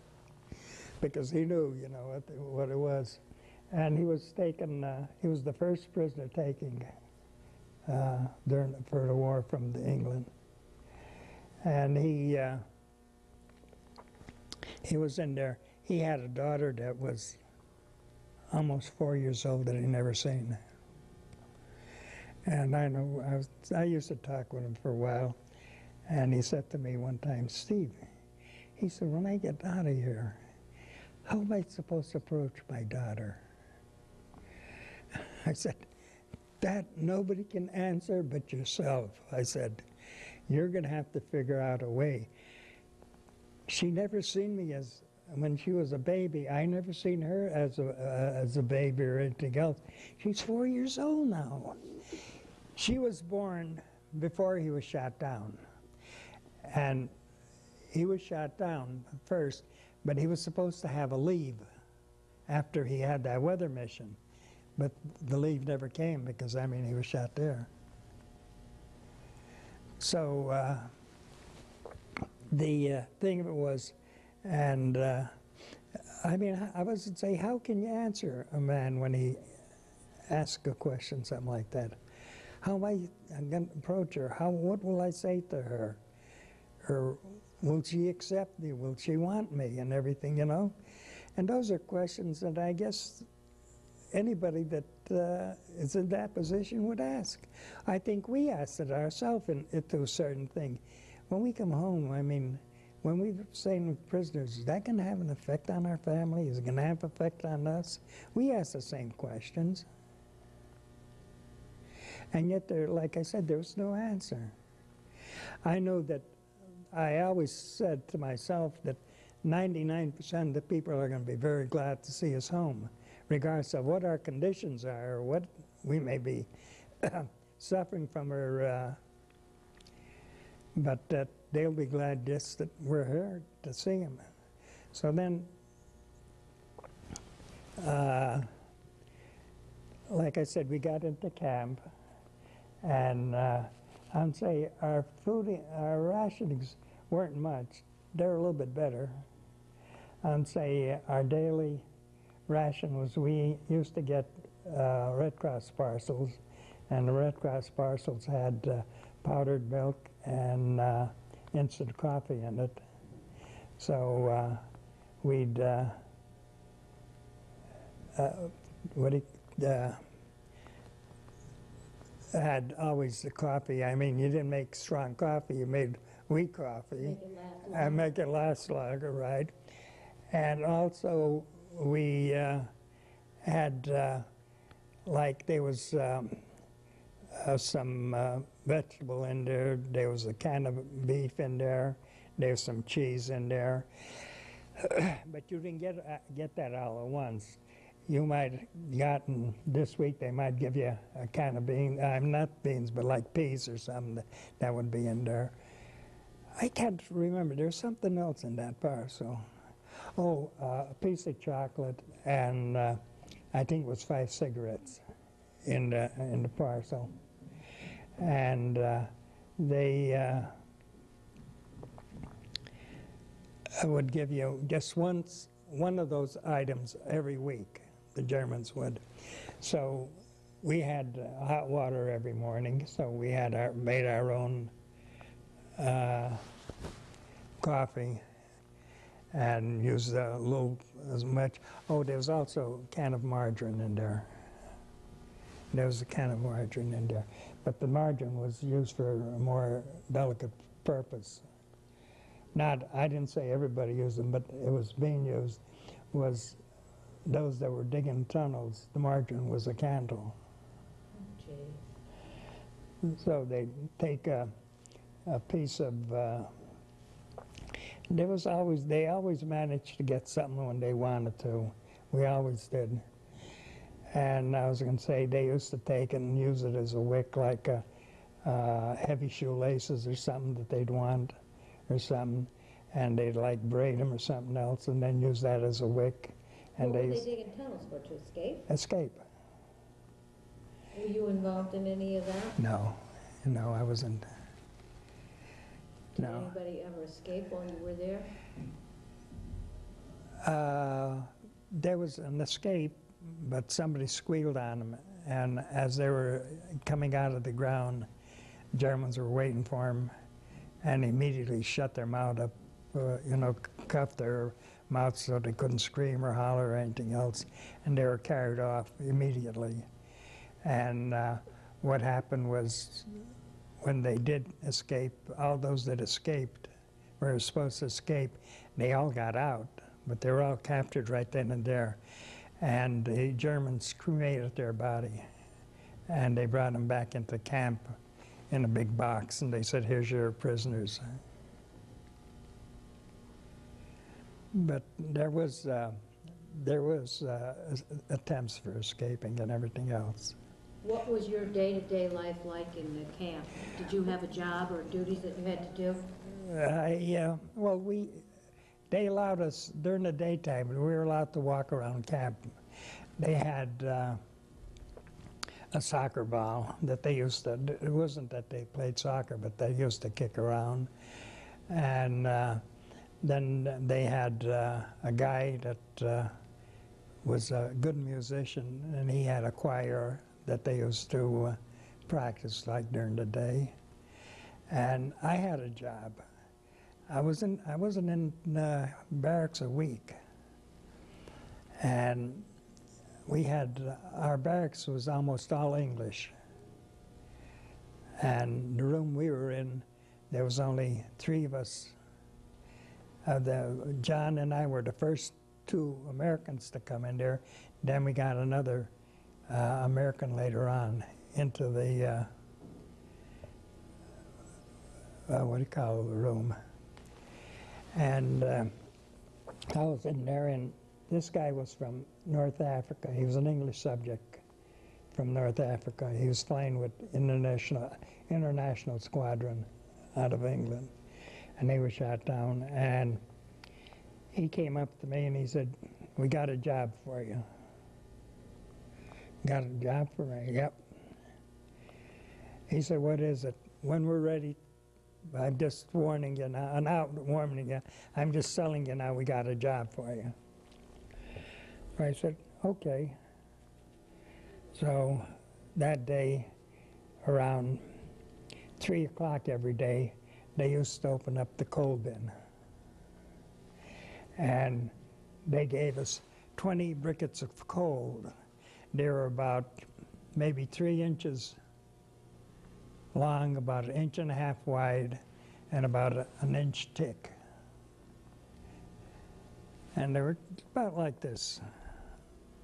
because he knew, you know, what it was. And he was taken, he was the first prisoner taken for the war from England. And he was in there. He had a daughter that was almost 4 years old that he never seen. And I know, I used to talk with him for a while, and he said to me one time, Steve, he said, when I get out of here, how am I supposed to approach my daughter? I said, that nobody can answer but yourself. I said, you're going to have to figure out a way. She never seen me as, when she was a baby, I never seen her as a baby or anything else. She's 4 years old now. She was born before he was shot down. And he was shot down first, but he was supposed to have a leave after he had that weather mission. But the leave never came because, I mean, he was shot there. So the thing of it was, and I mean, I was to say, how can you answer a man when he asks a question, something like that? How am I going to approach her? What will I say to her? Or will she accept me? Will she want me and everything, you know? And those are questions that I guess anybody that is in that position would ask. I think we asked it ourselves into a certain thing. When we come home, I mean, when we're saying prisoners, is that going to have an effect on our family? Is it going to have an effect on us? We ask the same questions. And yet, there, like I said, there was no answer. I know that I always said to myself that 99% of the people are going to be very glad to see us home, regardless of what our conditions are or what we may be suffering from, or, but that they'll be glad just that we're here to see them. So then, like I said, we got into camp, and I'd say our food, our rationings weren't much. They were a little bit better. I'd say our daily ration was, we used to get Red Cross parcels, and the Red Cross parcels had powdered milk and instant coffee in it. So we'd had always the coffee. I mean, you didn't make strong coffee, you made weak coffee. Make it last longer, right? And also we had, like there was some vegetable in there, there was a can of beef in there, there was some cheese in there. But you didn't get that all at once. You might have gotten, this week they might give you a can of beans, not beans, but like peas or something that would be in there. I can't remember, there's something else in that parcel. Oh, a piece of chocolate, and I think it was 5 cigarettes in the parcel. And they would give you just one of those items every week, the Germans would. So we had hot water every morning, so we had made our own coffee and used a little as much. Oh, there was also a can of margarine in there. There was a can of margarine in there. But the margarine was used for a more delicate purpose. Not, I didn't say everybody used them, but it was being used, was those that were digging tunnels, the margarine was a candle. Oh, gee. So they'd take a piece of, they always managed to get something when they wanted to. We always did. And I was going to say, they used to take and use it as a wick, like heavy shoelaces or something that they'd want or something, and they'd like braid them or something else and then use that as a wick. And What were they digging tunnels for, to escape? Escape. Were you involved in any of that? No, I wasn't. Did No. anybody ever escape while you were there? There was an escape, but somebody squealed on them, and as they were coming out of the ground, Germans were waiting for them, and immediately shut their mouth up, cuffed their mouths so they couldn't scream or holler or anything else, and they were carried off immediately. And what happened was, when they did escape, all those that escaped were supposed to escape. They all got out, but they were all captured right then and there. And the Germans cremated their body, and they brought them back into camp in a big box, and they said, "Here's your prisoners." But there was attempts for escaping and everything else. What was your day-to-day life like in the camp? Did you have a job or duties that you had to do? Yeah, well, they allowed us during the daytime, we were allowed to walk around camp. They had a soccer ball that they used to, it wasn't that they played soccer, but they used to kick around. And then they had a guy that was a good musician, and he had a choir that they used to practice like during the day. And I had a job. I wasn't in barracks a week, and we had our barracks was almost all English. And the room we were in, there was only 3 of us. John and I were the first 2 Americans to come in there. Then we got another American later on into the what do you call the room. And I was in there, and this guy was from North Africa. He was an English subject from North Africa. He was flying with international squadron out of England, and they were shot down. And he came up to me and he said, "We got a job for you." "Got a job for me?" "Yep." He said, "What is it?" "When we're ready, I'm just warning you now, not warning you, I'm just telling you now we got a job for you." I said, "Okay." So that day, around 3 o'clock every day, they used to open up the coal bin. And they gave us 20 briquettes of coal. They were about maybe 3 inches long, about 1.5 inches wide, and about an inch thick. And they were about like this.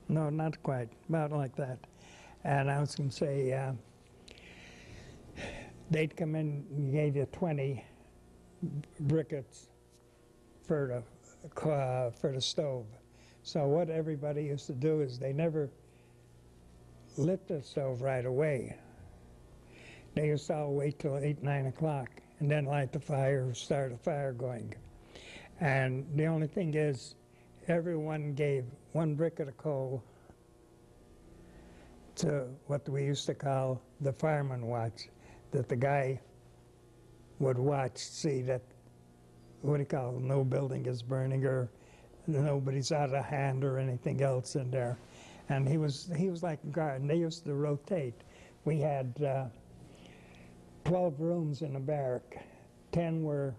No, not quite, about like that. And I was going to say, they'd come in and gave you 20 briquettes for the stove. So what everybody used to do is they never lit the stove right away. They used to all wait till 8, 9 o'clock and then light the fire, start a fire going. And the only thing is, everyone gave 1 briquette of coal to what we used to call the fireman watch, that the guy would watch, see that, what do you call it, no building is burning or nobody's out of hand or anything else in there. And he was like a guard, and they used to rotate. We had 12 rooms in a barrack. 10 were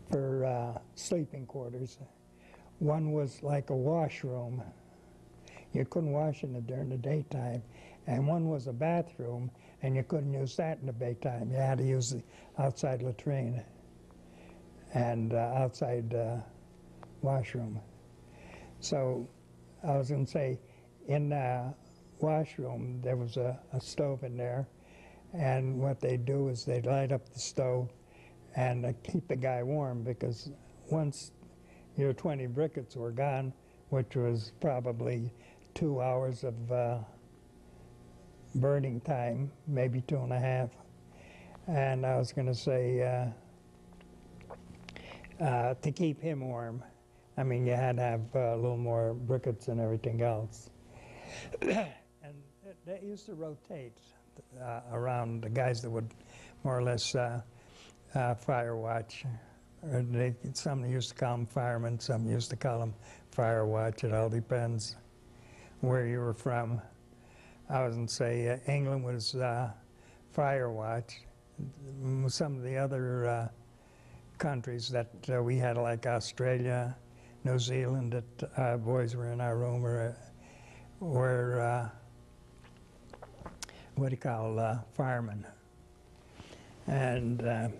for sleeping quarters. 1 was like a washroom. You couldn't wash in it during the daytime. And 1 was a bathroom, and you couldn't use that in the daytime. You had to use the outside latrine and outside washroom. So I was going to say, in the washroom, there was a stove in there, and what they'd do is they'd light up the stove and keep the guy warm, because once your 20 briquettes were gone, which was probably 2 hours of burning time, maybe 2.5. And I was going to say, to keep him warm, I mean, you had to have a little more briquettes and everything else. And they used to rotate around the guys that would more or less fire watch. Or some used to call them firemen, some used to call them fire watch. It all depends where you were from. I was going to say England was fire watch. Some of the other countries that we had, like Australia, New Zealand, that boys were in our room, were what do you call firemen. And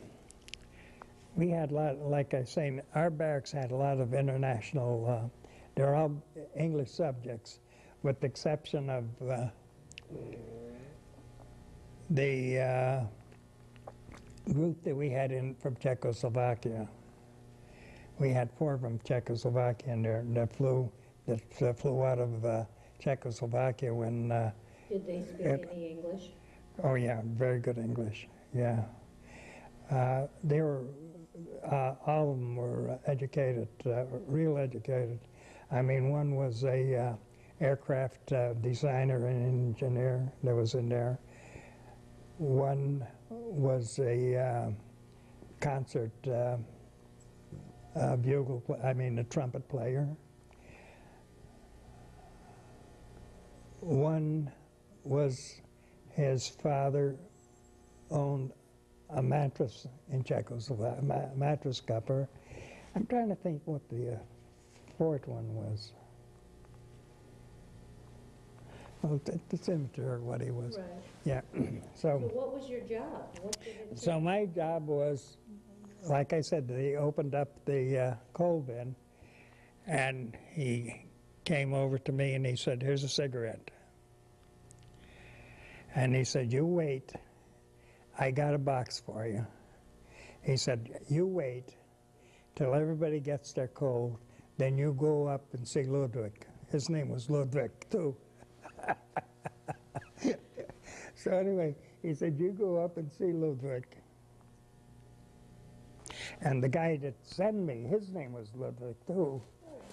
we had a lot, like I say, our barracks had a lot of international, they're all English subjects, with the exception of the group that we had in from Czechoslovakia. We had 4 from Czechoslovakia in there that flew out of Czechoslovakia when. Did they speak any English? Oh yeah, very good English. Yeah, they were. All of them were educated, real educated. I mean, one was a aircraft designer and engineer that was in there. One was a concert a trumpet player. One was, his father owned a mattress in Czechoslovakia, mattress cupper. I'm trying to think what the 4th one was. Well, it's immature what he was. Right. Yeah. So what was your job? What did it So my job was, like I said, they opened up the coal bin, and he came over to me and he said, "Here's a cigarette." And he said, "You wait. I got a box for you." He said, "You wait till everybody gets their coal, then you go up and see Ludwig." His name was Ludwig, too. So anyway, he said, "You go up and see Ludwig." And the guy that sent me, his name was Ludwig, too.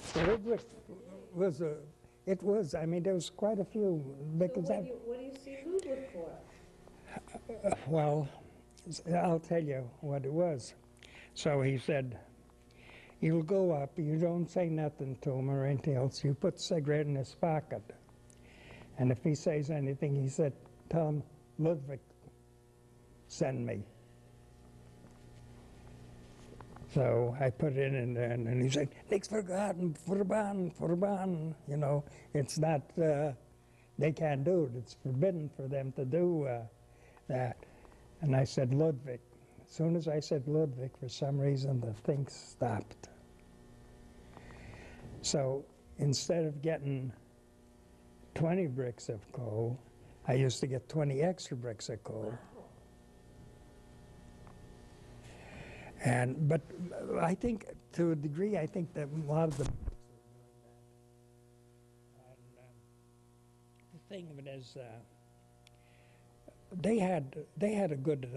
So Ludwig was there was quite a few. Because so what do you see Ludwig for? Well, I'll tell you what it was. So he said, "You'll go up, you don't say nothing to him or anything else. You put the cigarette in his pocket. And if he says anything," he said, "tell him Ludwig send me." So I put it in there, and he said, "Nichts verraten, verbannen." You know, it's not, they can't do it. It's forbidden for them to do that. And I said, "Ludwig." As soon as I said Ludwig, for some reason, the thing stopped. So instead of getting 20 bricks of coal, I used to get 20 extra bricks of coal. But I think, to a degree, I think that a lot of the thing of it is, they had a good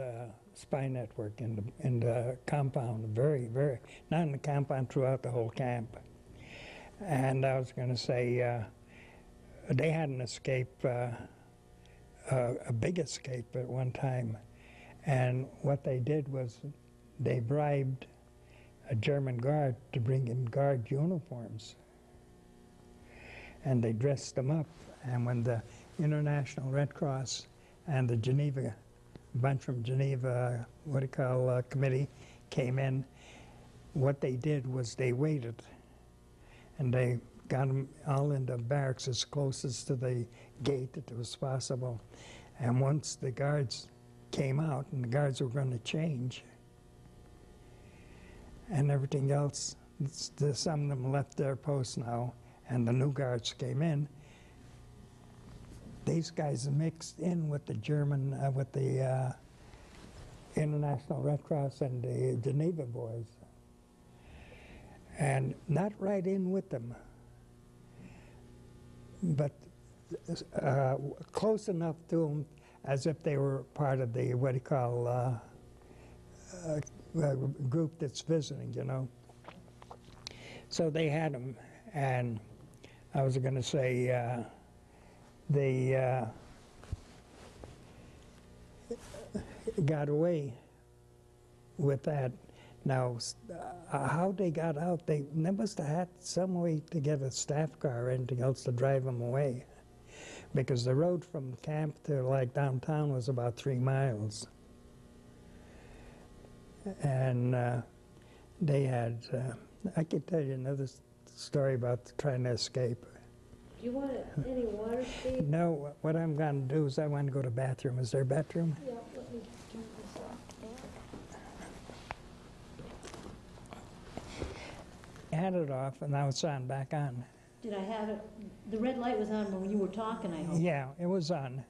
spy network in the compound, very, very, not in the compound, throughout the whole camp. And I was going to say, they had an escape, a big escape at one time. And what they did was they bribed a German guard to bring in guard uniforms. And they dressed them up. And when the International Red Cross and the Geneva, bunch from Geneva, committee came in, what they did was they waited. And they got them all into barracks as closest to the gate that it was possible. And once the guards came out, and the guards were going to change, and everything else, some of them left their posts now, and the new guards came in. These guys mixed in with the German, with the International Red Cross and the Geneva boys. And not right in with them, but close enough to them as if they were part of the, group that's visiting, you know. So they had them, and I was going to say, they got away with that. Now, how they got out, they must have had some way to get a staff car or anything else to drive them away. Because the road from camp to like downtown was about 3 miles. And they had, I could tell you another story about trying to escape. Do you want any water, Steve? No, what I'm going to do is I want to go to the bathroom. Is there a bathroom? Yeah, let me turn this off. I had it off, and now it's on, back on. Did I have it? The red light was on when you were talking, I hope. Yeah, it was on.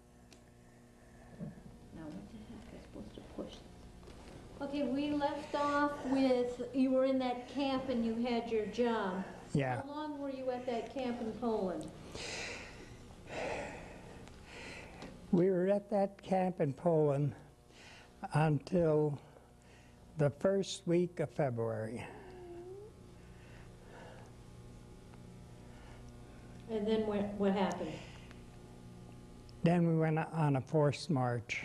Now, what the heck am I supposed to push? Okay, we left off with, you were in that camp and you had your job. Yeah. How long were you at that camp in Poland? We were at that camp in Poland until the first week of February. And then what happened? Then we went on a forced march.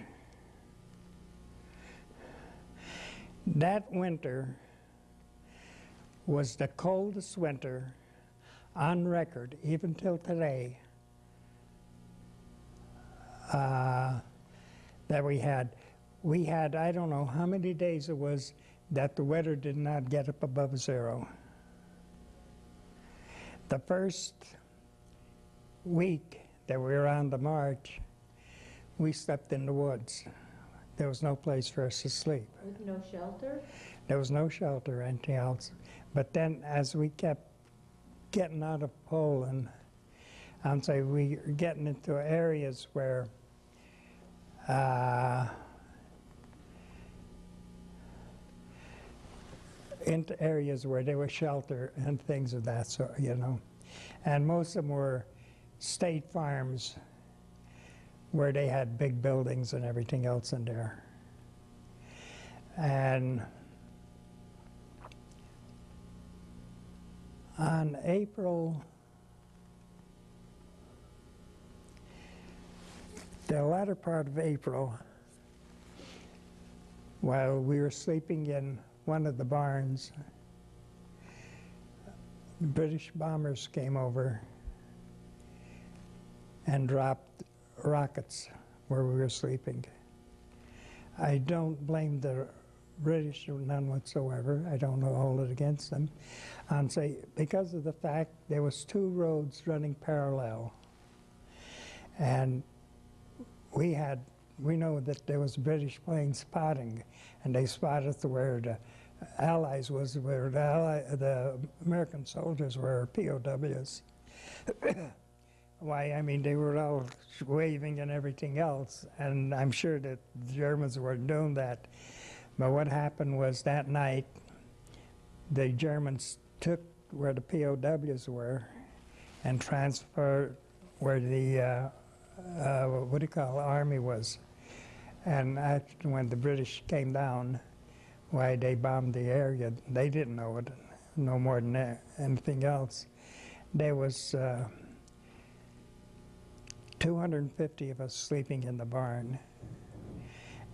That winter was the coldest winter on record, even till today, that we had. We had, I don't know how many days it was that the weather did not get up above 0. The first week that we were on the march, we slept in the woods. There was no place for us to sleep. With no shelter? There was no shelter or anything else. But then as we kept getting out of Poland, I'm saying we were getting into areas where there was shelter and things of that sort, you know. And most of them were state farms where they had big buildings and everything else in there. And on the latter part of April, while we were sleeping in one of the barns, the British bombers came over and dropped rockets where we were sleeping. I don't blame the British, none whatsoever. I don't hold it against them. And say because of the fact there was 2 roads running parallel, and we know that there was British plane spotting, and they spotted where the Allies was, where the American soldiers were POWs. Why, I mean, they were all waving and everything else, and I'm sure that the Germans were doing that. But what happened was that night, the Germans took where the POWs were and transferred where the, army was. And after, when the British came down, why they bombed the area, they didn't know it, no more than anything else. There was 250 of us sleeping in the barn,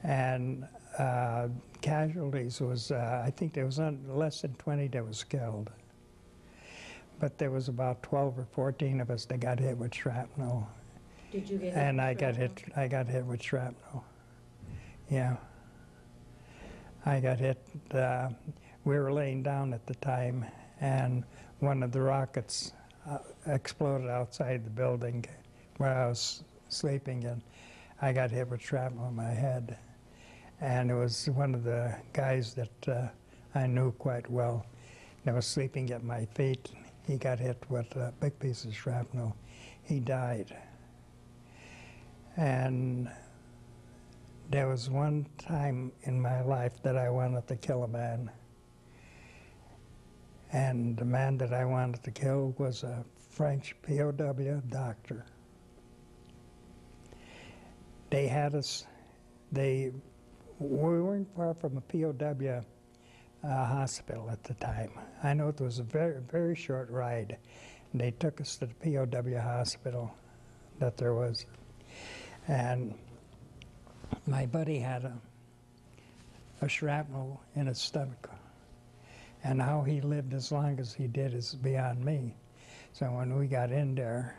and casualties was, I think there was less than 20 that was killed. But there was about 12 or 14 of us that got hit with shrapnel. Did you get hit And with I shrapnel? got hit with shrapnel. Yeah. I got hit, we were laying down at the time, and one of the rockets exploded outside the building where I was sleeping, and I got hit with shrapnel in my head. And it was one of the guys that I knew quite well that was sleeping at my feet. He got hit with a big piece of shrapnel. He died. And there was one time in my life that I wanted to kill a man. And the man that I wanted to kill was a French POW doctor. They had us, we weren't far from a POW hospital at the time. I know it was a very, very short ride. And they took us to the POW hospital that there was. And my buddy had a shrapnel in his stomach. And how he lived as long as he did is beyond me. So when we got in there,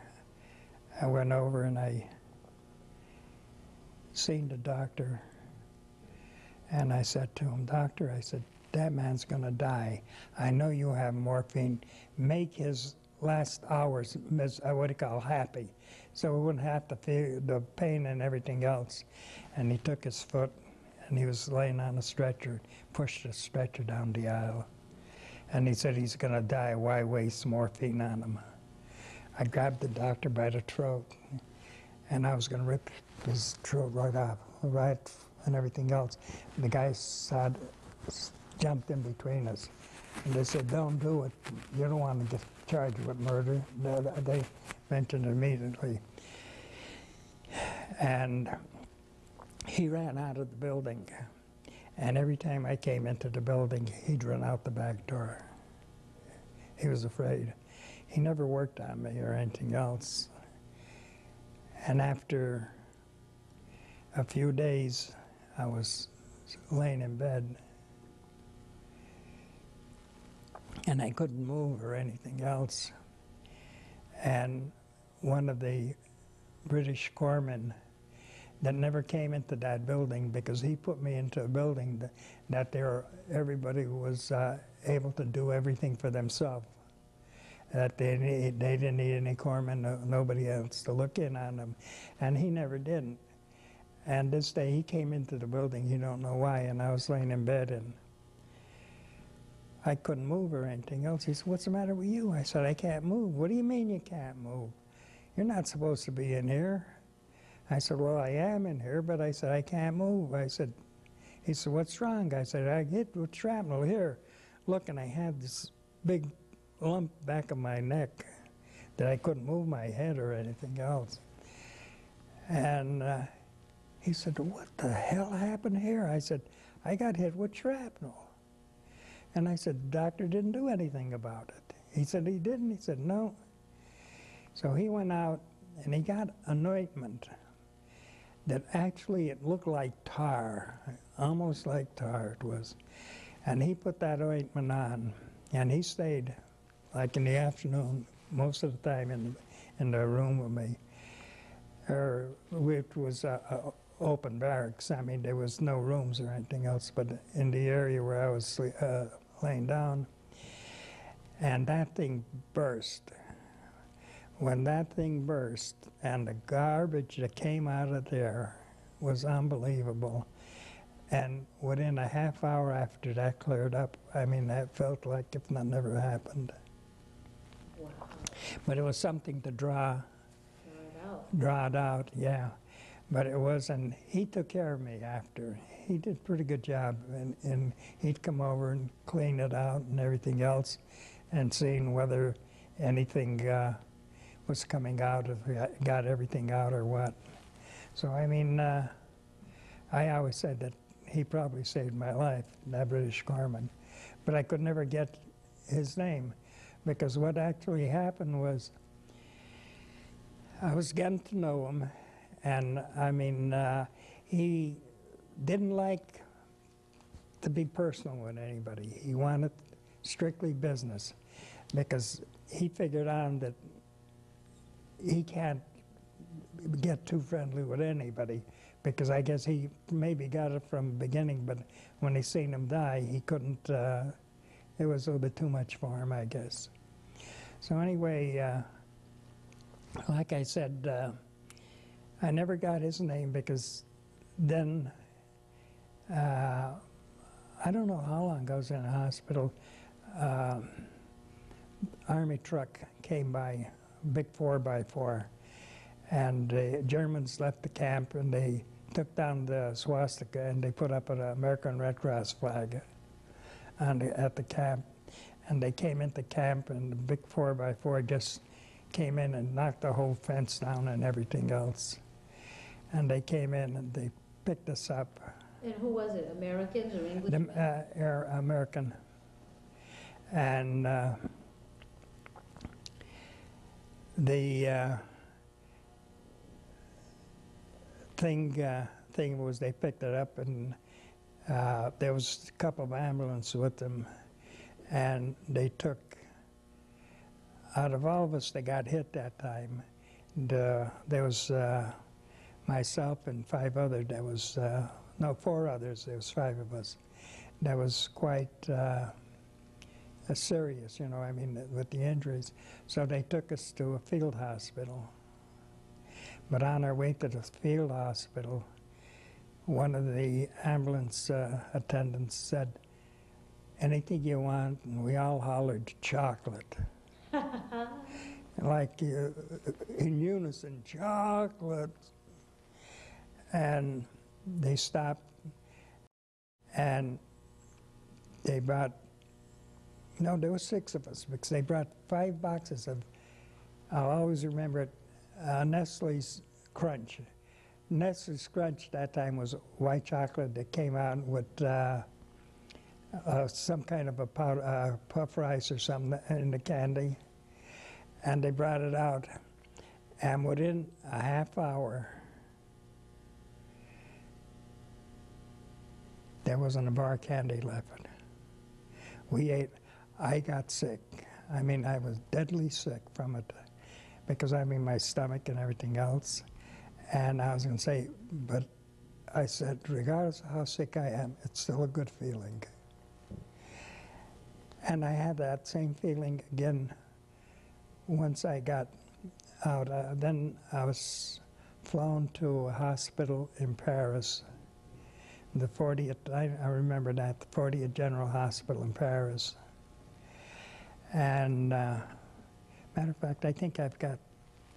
I went over and I seen the doctor, and I said to him, "Doctor," I said, "that man's gonna die. I know you have morphine. Make his last hours, what do you call, happy, so he wouldn't have to feel the pain and everything else." And he took his foot, and he was laying on a stretcher, pushed the stretcher down the aisle. And he said, "He's gonna die. Why waste morphine on him?" I grabbed the doctor by the throat, and I was gonna rip his throat right off, right, and everything else. And the guy jumped in between us, and they said, "Don't do it. You don't want to get charged with murder." They mentioned it immediately. And he ran out of the building. And every time I came into the building, he'd run out the back door. He was afraid. He never worked on me or anything else. And after a few days, I was laying in bed, and I couldn't move or anything else. And one of the British corpsmen that never came into that building, because he put me into a building that everybody was able to do everything for themselves. That they didn't need any corpsmen, nobody else to look in on them. And he never did. And this day he came into the building, he don't know why, and I was laying in bed and I couldn't move or anything else. He said, "What's the matter with you?" I said, "I can't move." "What do you mean you can't move? You're not supposed to be in here." I said, "Well, I am in here, but," I said, "I can't move." I said, he said, "What's wrong?" I said, "I hit with shrapnel here." Look, and I had this big lump back of my neck that I couldn't move my head or anything else. And he said, "What the hell happened here?" I said, "I got hit with shrapnel." And I said, "The doctor didn't do anything about it." He said, "He didn't?" He said, "No." So he went out and he got an ointment that actually it looked like tar, almost like tar it was. And he put that ointment on, and he stayed, like in the afternoon, most of the time in the room with me. It was open barracks. I mean, there was no rooms or anything else, but in the area where I was laying down, and that thing burst. When that thing burst, and the garbage that came out of there was unbelievable. And within a half hour after that cleared up, I mean, that felt like if that never happened. Wow. But it was something to draw it out, yeah. But it was, and he took care of me after. He did a pretty good job, and he'd come over and clean it out and everything else, and seeing whether anything was coming out, if we got everything out or what. So, I mean, I always said that he probably saved my life, that British corpsman. But I could never get his name, because what actually happened was I was getting to know him, and I mean, he didn't like to be personal with anybody. He wanted strictly business, because he figured on that he can't get too friendly with anybody, because I guess he maybe got it from the beginning, but when he seen him die, he couldn't, it was a little bit too much for him, I guess. So anyway, like I said, I never got his name, because then, I don't know how long I was in the hospital, Army truck came by, big 4x4, and the Germans left the camp, and they took down the swastika, and they put up an American Red Cross flag at the camp. And they came into camp, and the big 4x4 just came in and knocked the whole fence down and everything else. And they came in and they picked us up. And who was it, Americans or English? American. And the thing was, they picked it up, and There was a couple of ambulances with them, and they took, out of all of us that got hit that time, there was myself and 5 others. There was, no, 4 others. There was 5 of us. That was quite serious, you know, I mean, with the injuries. So they took us to a field hospital. But on our way to the field hospital, one of the ambulance attendants said, "Anything you want?" And we all hollered, "Chocolate." Like in unison, "Chocolate." And they stopped, and they brought, no, there were 6 of us, because they brought 5 boxes of, I'll always remember it, Nestle's Crunch. Nestle's Crunch that time was white chocolate that came out with some kind of a powder, puff rice or something in the candy. And they brought it out. And within a half hour, there wasn't a bar of candy left. We ate. I got sick. I mean, I was deadly sick from it, because I mean, my stomach and everything else. And I was going to say, but I said, regardless of how sick I am, it's still a good feeling. And I had that same feeling again once I got out. Then I was flown to a hospital in Paris, the 40th, I remember that, the 40th General Hospital in Paris. And matter of fact, I think I've got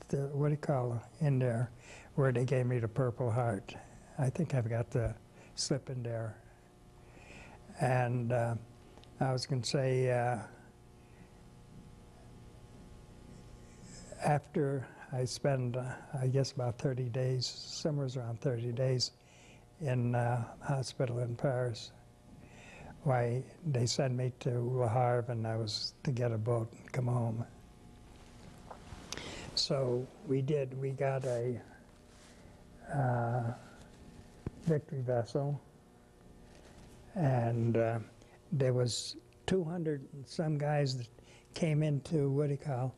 the, what do you call it, in there, where they gave me the Purple Heart. I think I've got the slip in there. And I was going to say, after I spent, I guess, about 30 days, somewhere around 30 days, in hospital in Paris, why they sent me to Le Havre, and I was to get a boat and come home. So we did. We got a Victory vessel, and there was 200 and some guys that came into, what do you call,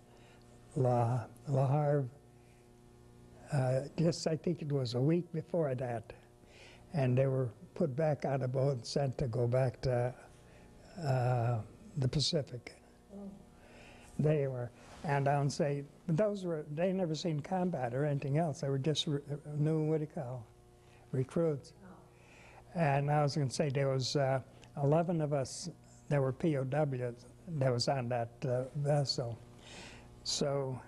Le Havre, just I think it was a week before that, and they were put back on a boat and sent to go back to the Pacific. Oh. They were, and I would say, those were, they never seen combat or anything else. They were just new, what do you call, recruits. Oh. And I was going to say, there was 11 of us that were POWs that was on that vessel. So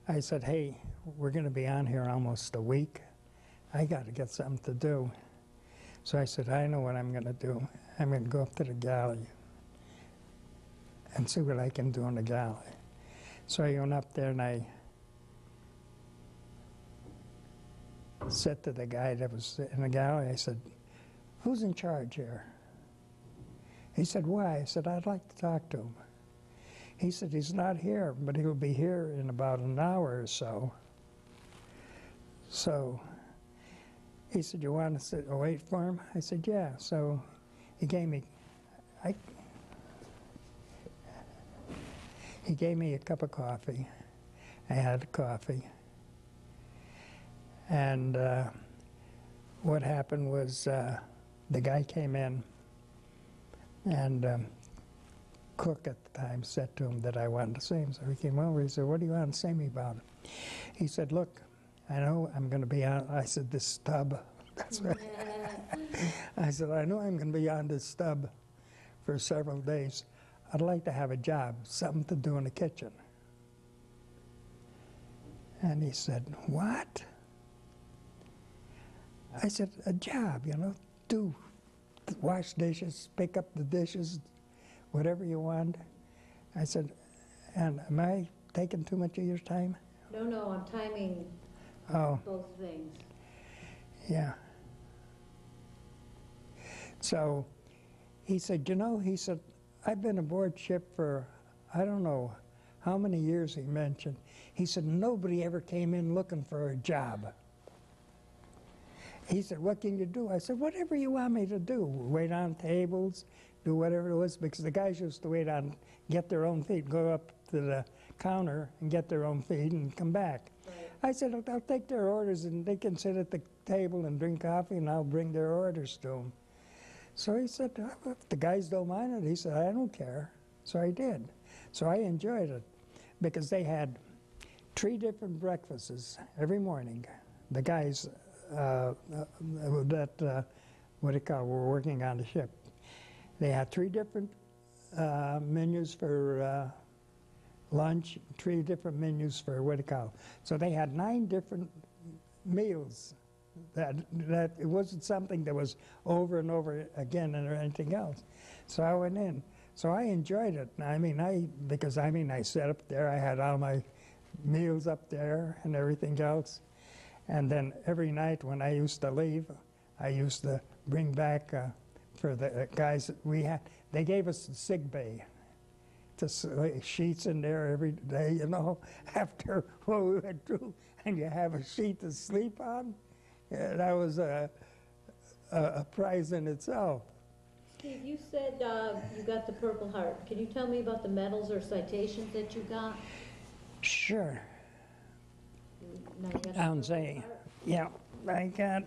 I said, hey, we're going to be on here almost a week. I got to get something to do. So I said, I know what I'm going to do. I'm going to go up to the galley and see what I can do on the galley. So I went up there and I said to the guy that was in the galley, I said, who's in charge here? He said, why? I said, I'd like to talk to him. He said, he's not here, but he'll be here in about an hour or so. So he said, you want to sit, wait for him? I said, yeah. So he gave me, he gave me a cup of coffee. I had coffee. And what happened was the guy came in, and Cook at the time said to him that I wanted to see him. So he came over, he said, what do you want to see me about? He said, look, I know I'm going to be on, I said, this stub. That's right. I said, I know I'm going to be on this stub for several days. I'd like to have a job, something to do in the kitchen. And he said, what? I said, a job, you know, do, wash dishes, pick up the dishes, whatever you want. I said, and am I taking too much of your time? No, I'm timing both things. Yeah. So he said, you know, he said, I've been aboard ship for, I don't know how many years he mentioned. He said, nobody ever came in looking for a job. he said, what can you do? I said, whatever you want me to do. Wait on tables, do whatever it was, because the guys used to wait on, get their own feed, go up to the counter and get their own feed and come back. Right. I said, I'll take their orders and they can sit at the table and drink coffee and I'll bring their orders to them. So he said, if the guys don't mind it, he said, I don't care. So I did. So I enjoyed it because they had 3 different breakfasts every morning. The guys what do you call, were working on the ship. They had 3 different menus for lunch, 3 different menus for what do you call. So they had 9 different meals. That it wasn't something that was over and over again or anything else. So I went in. So I enjoyed it. Because I sat up there. I had all my meals up there and everything else. And then every night when I used to leave, I used to bring back for the guys that we had. They gave us the sick bay. Sheets in there every day, after what we went through, and you have a sheet to sleep on. Yeah, that was a prize in itself. Steve, you said you got the Purple Heart. Can you tell me about the medals or citations that you got? Sure. Now you got the I'm Purple saying, Heart? yeah, I got.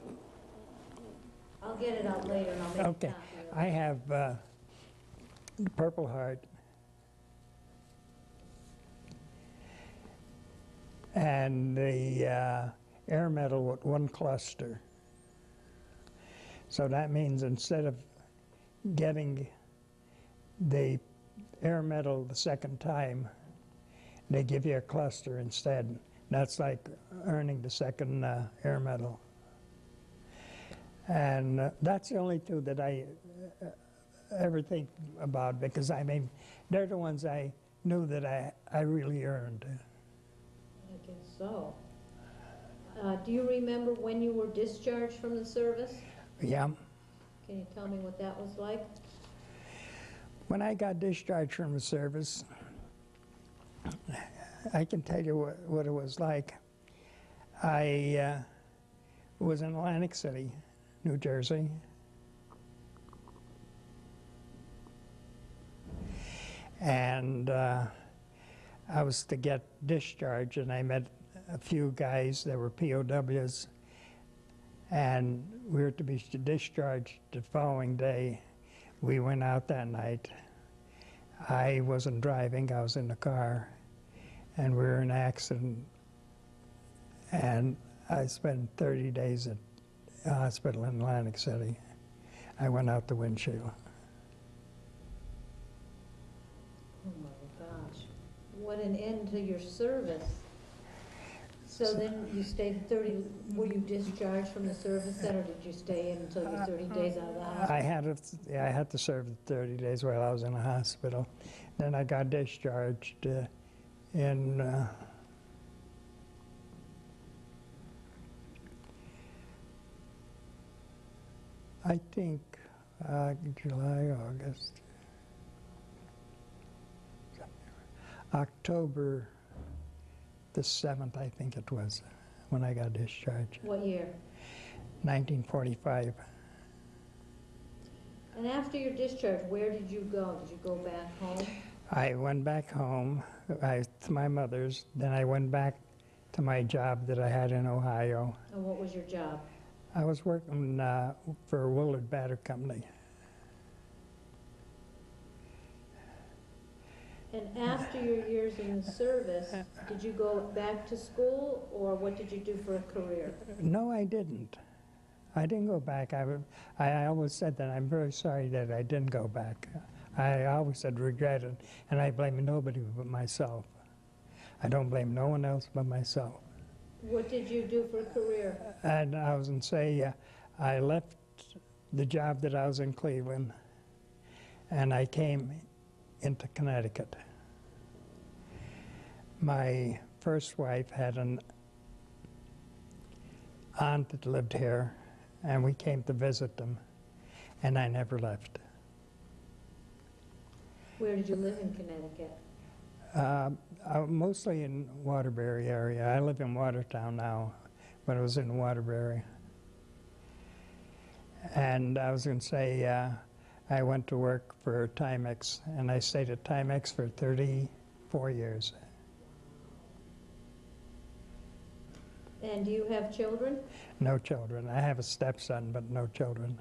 I'll get it out later and I'll make a Okay, copy of it. I have the Purple Heart and the Air Medal with 1 cluster. So that means instead of getting the Air Medal the second time, they give you a cluster instead. That's like earning the second Air Medal. And that's the only 2 that I ever think about, because they're the ones I knew that I really earned. I guess so. Do you remember when you were discharged from the service? Yeah. Can you tell me what that was like? When I got discharged from the service, I can tell you what it was like. I was in Atlantic City, New Jersey. And I was to get discharged, and I met a few guys that were POWs, and we were to be discharged the following day. We went out that night. I wasn't driving, I was in the car, and we were in an accident, and I spent 30 days at the hospital in Atlantic City. I went out the windshield. Oh my gosh, what an end to your service. So then you stayed 30, were you discharged from the service then, or did you stay in until you're 30 days out of the hospital? I had to serve the 30 days while I was in the hospital. Then I got discharged in I think July, August, October the 7th, I think it was, when I got discharged. What year? 1945. And after your discharge, where did you go? Did you go back home? I went back home to my mother's. Then I went back to my job that I had in Ohio. And what was your job? I was working for Willard Batter Company. And after your years in the service, did you go back to school, or what did you do for a career? No, I didn't. I didn't go back. I always said that I'm very sorry that I didn't go back. I always said regret it, and I blame nobody but myself. I don't blame no one else but myself. What did you do for a career? And I was going to say, I left the job that I was in Cleveland, and I came into Connecticut. My first wife had an aunt that lived here, and we came to visit them, and I never left. Where did you live in Connecticut? Mostly in Waterbury area. I live in Watertown now, but I was in Waterbury. And I was going to say, I went to work for Timex, and I stayed at Timex for 34 years. And do you have children? No children. I have a stepson, but no children.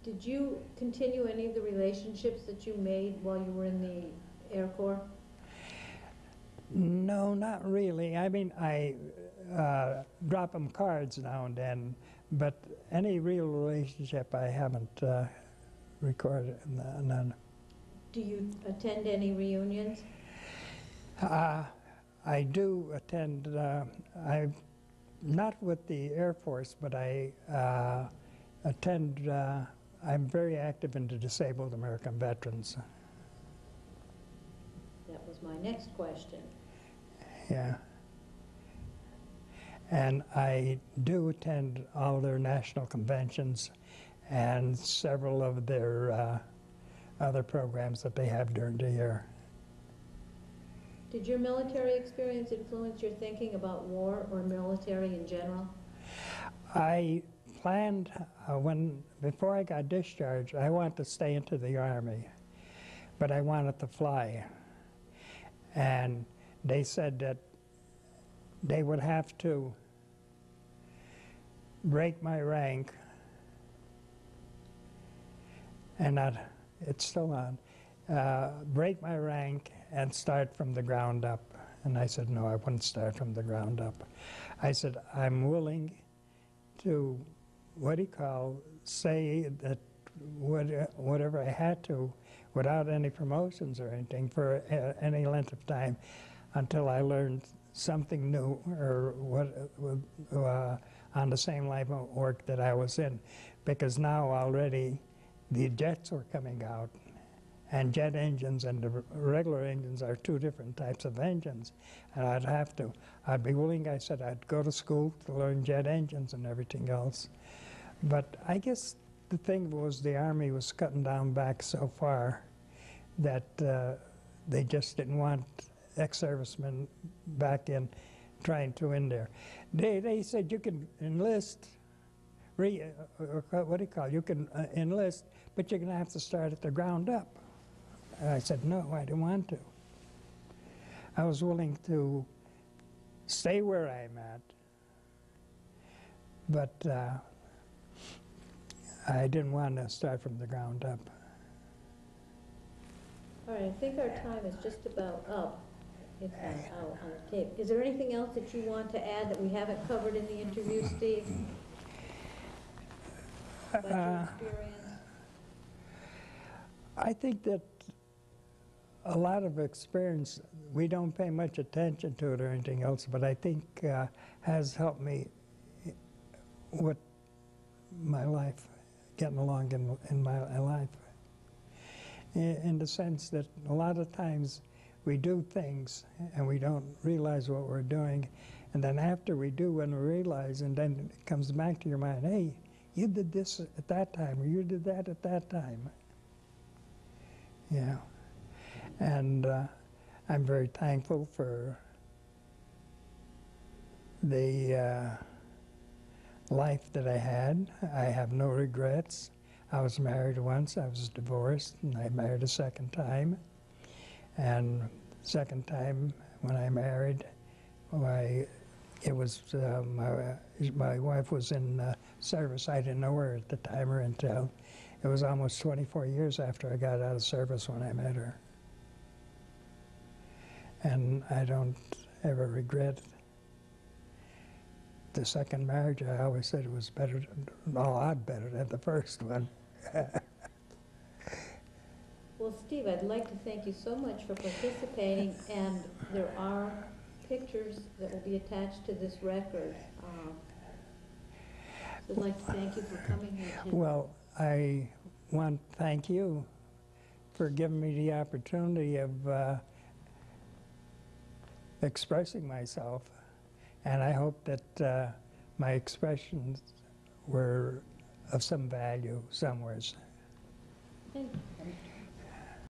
Did you continue any of the relationships that you made while you were in the Air Corps? No, not really. I mean, I drop them cards now and then, but any real relationship I haven't recorded, none. Do you attend any reunions? I do attend, not with the Air Force, but I attend, I'm very active in the Disabled American Veterans. That was my next question. Yeah. And I do attend all their national conventions and several of their other programs that they have during the year. Did your military experience influence your thinking about war or military in general? I planned, before I got discharged, I wanted to stay into the Army, but I wanted to fly. And they said that they would have to break my rank, and it's still on, break my rank and start from the ground up. And I said, no, I wouldn't start from the ground up. I said, I'm willing to, say that whatever I had to, without any promotions or anything, for any length of time, until I learned something new or on the same line of work that I was in. Because now already the jets were coming out, and jet engines and the regular engines are two different types of engines. And I'd be willing, I said, I'd go to school to learn jet engines and everything else. But I guess the thing was the Army was cutting down back so far that they just didn't want ex-servicemen back in trying to in there. They said you can enlist, you can enlist, but you're going to have to start at the ground up. And I said, no, I didn't want to. I was willing to stay where I'm at, but I didn't want to start from the ground up. All right, I think our time is just about up. It's out on the tape. Is there anything else that you want to add that we haven't covered in the interview, Steve? About your experience? I think that a lot of experience, we don't pay much attention to it or anything else, but I think has helped me with my life, getting along in my life. In the sense that a lot of times we do things and we don't realize what we're doing, and then after we do, when we realize, and then it comes back to your mind, hey, you did this at that time, or you did that at that time. Yeah. And I'm very thankful for the life that I had. I have no regrets. I was married once, I was divorced, and I married a second time. And second time when I married, my wife was in service. I didn't know her at the time or until it was almost 24 years after I got out of service when I met her. And I don't ever regret the second marriage. I always said it was better, a lot better than the first one. Well, Steve, I'd like to thank you so much for participating, and there are pictures that will be attached to this record. So I'd like to thank you for coming here tonight. Well, I want to thank you for giving me the opportunity of expressing myself, and I hope that my expressions were of some value somewhere. Thank you.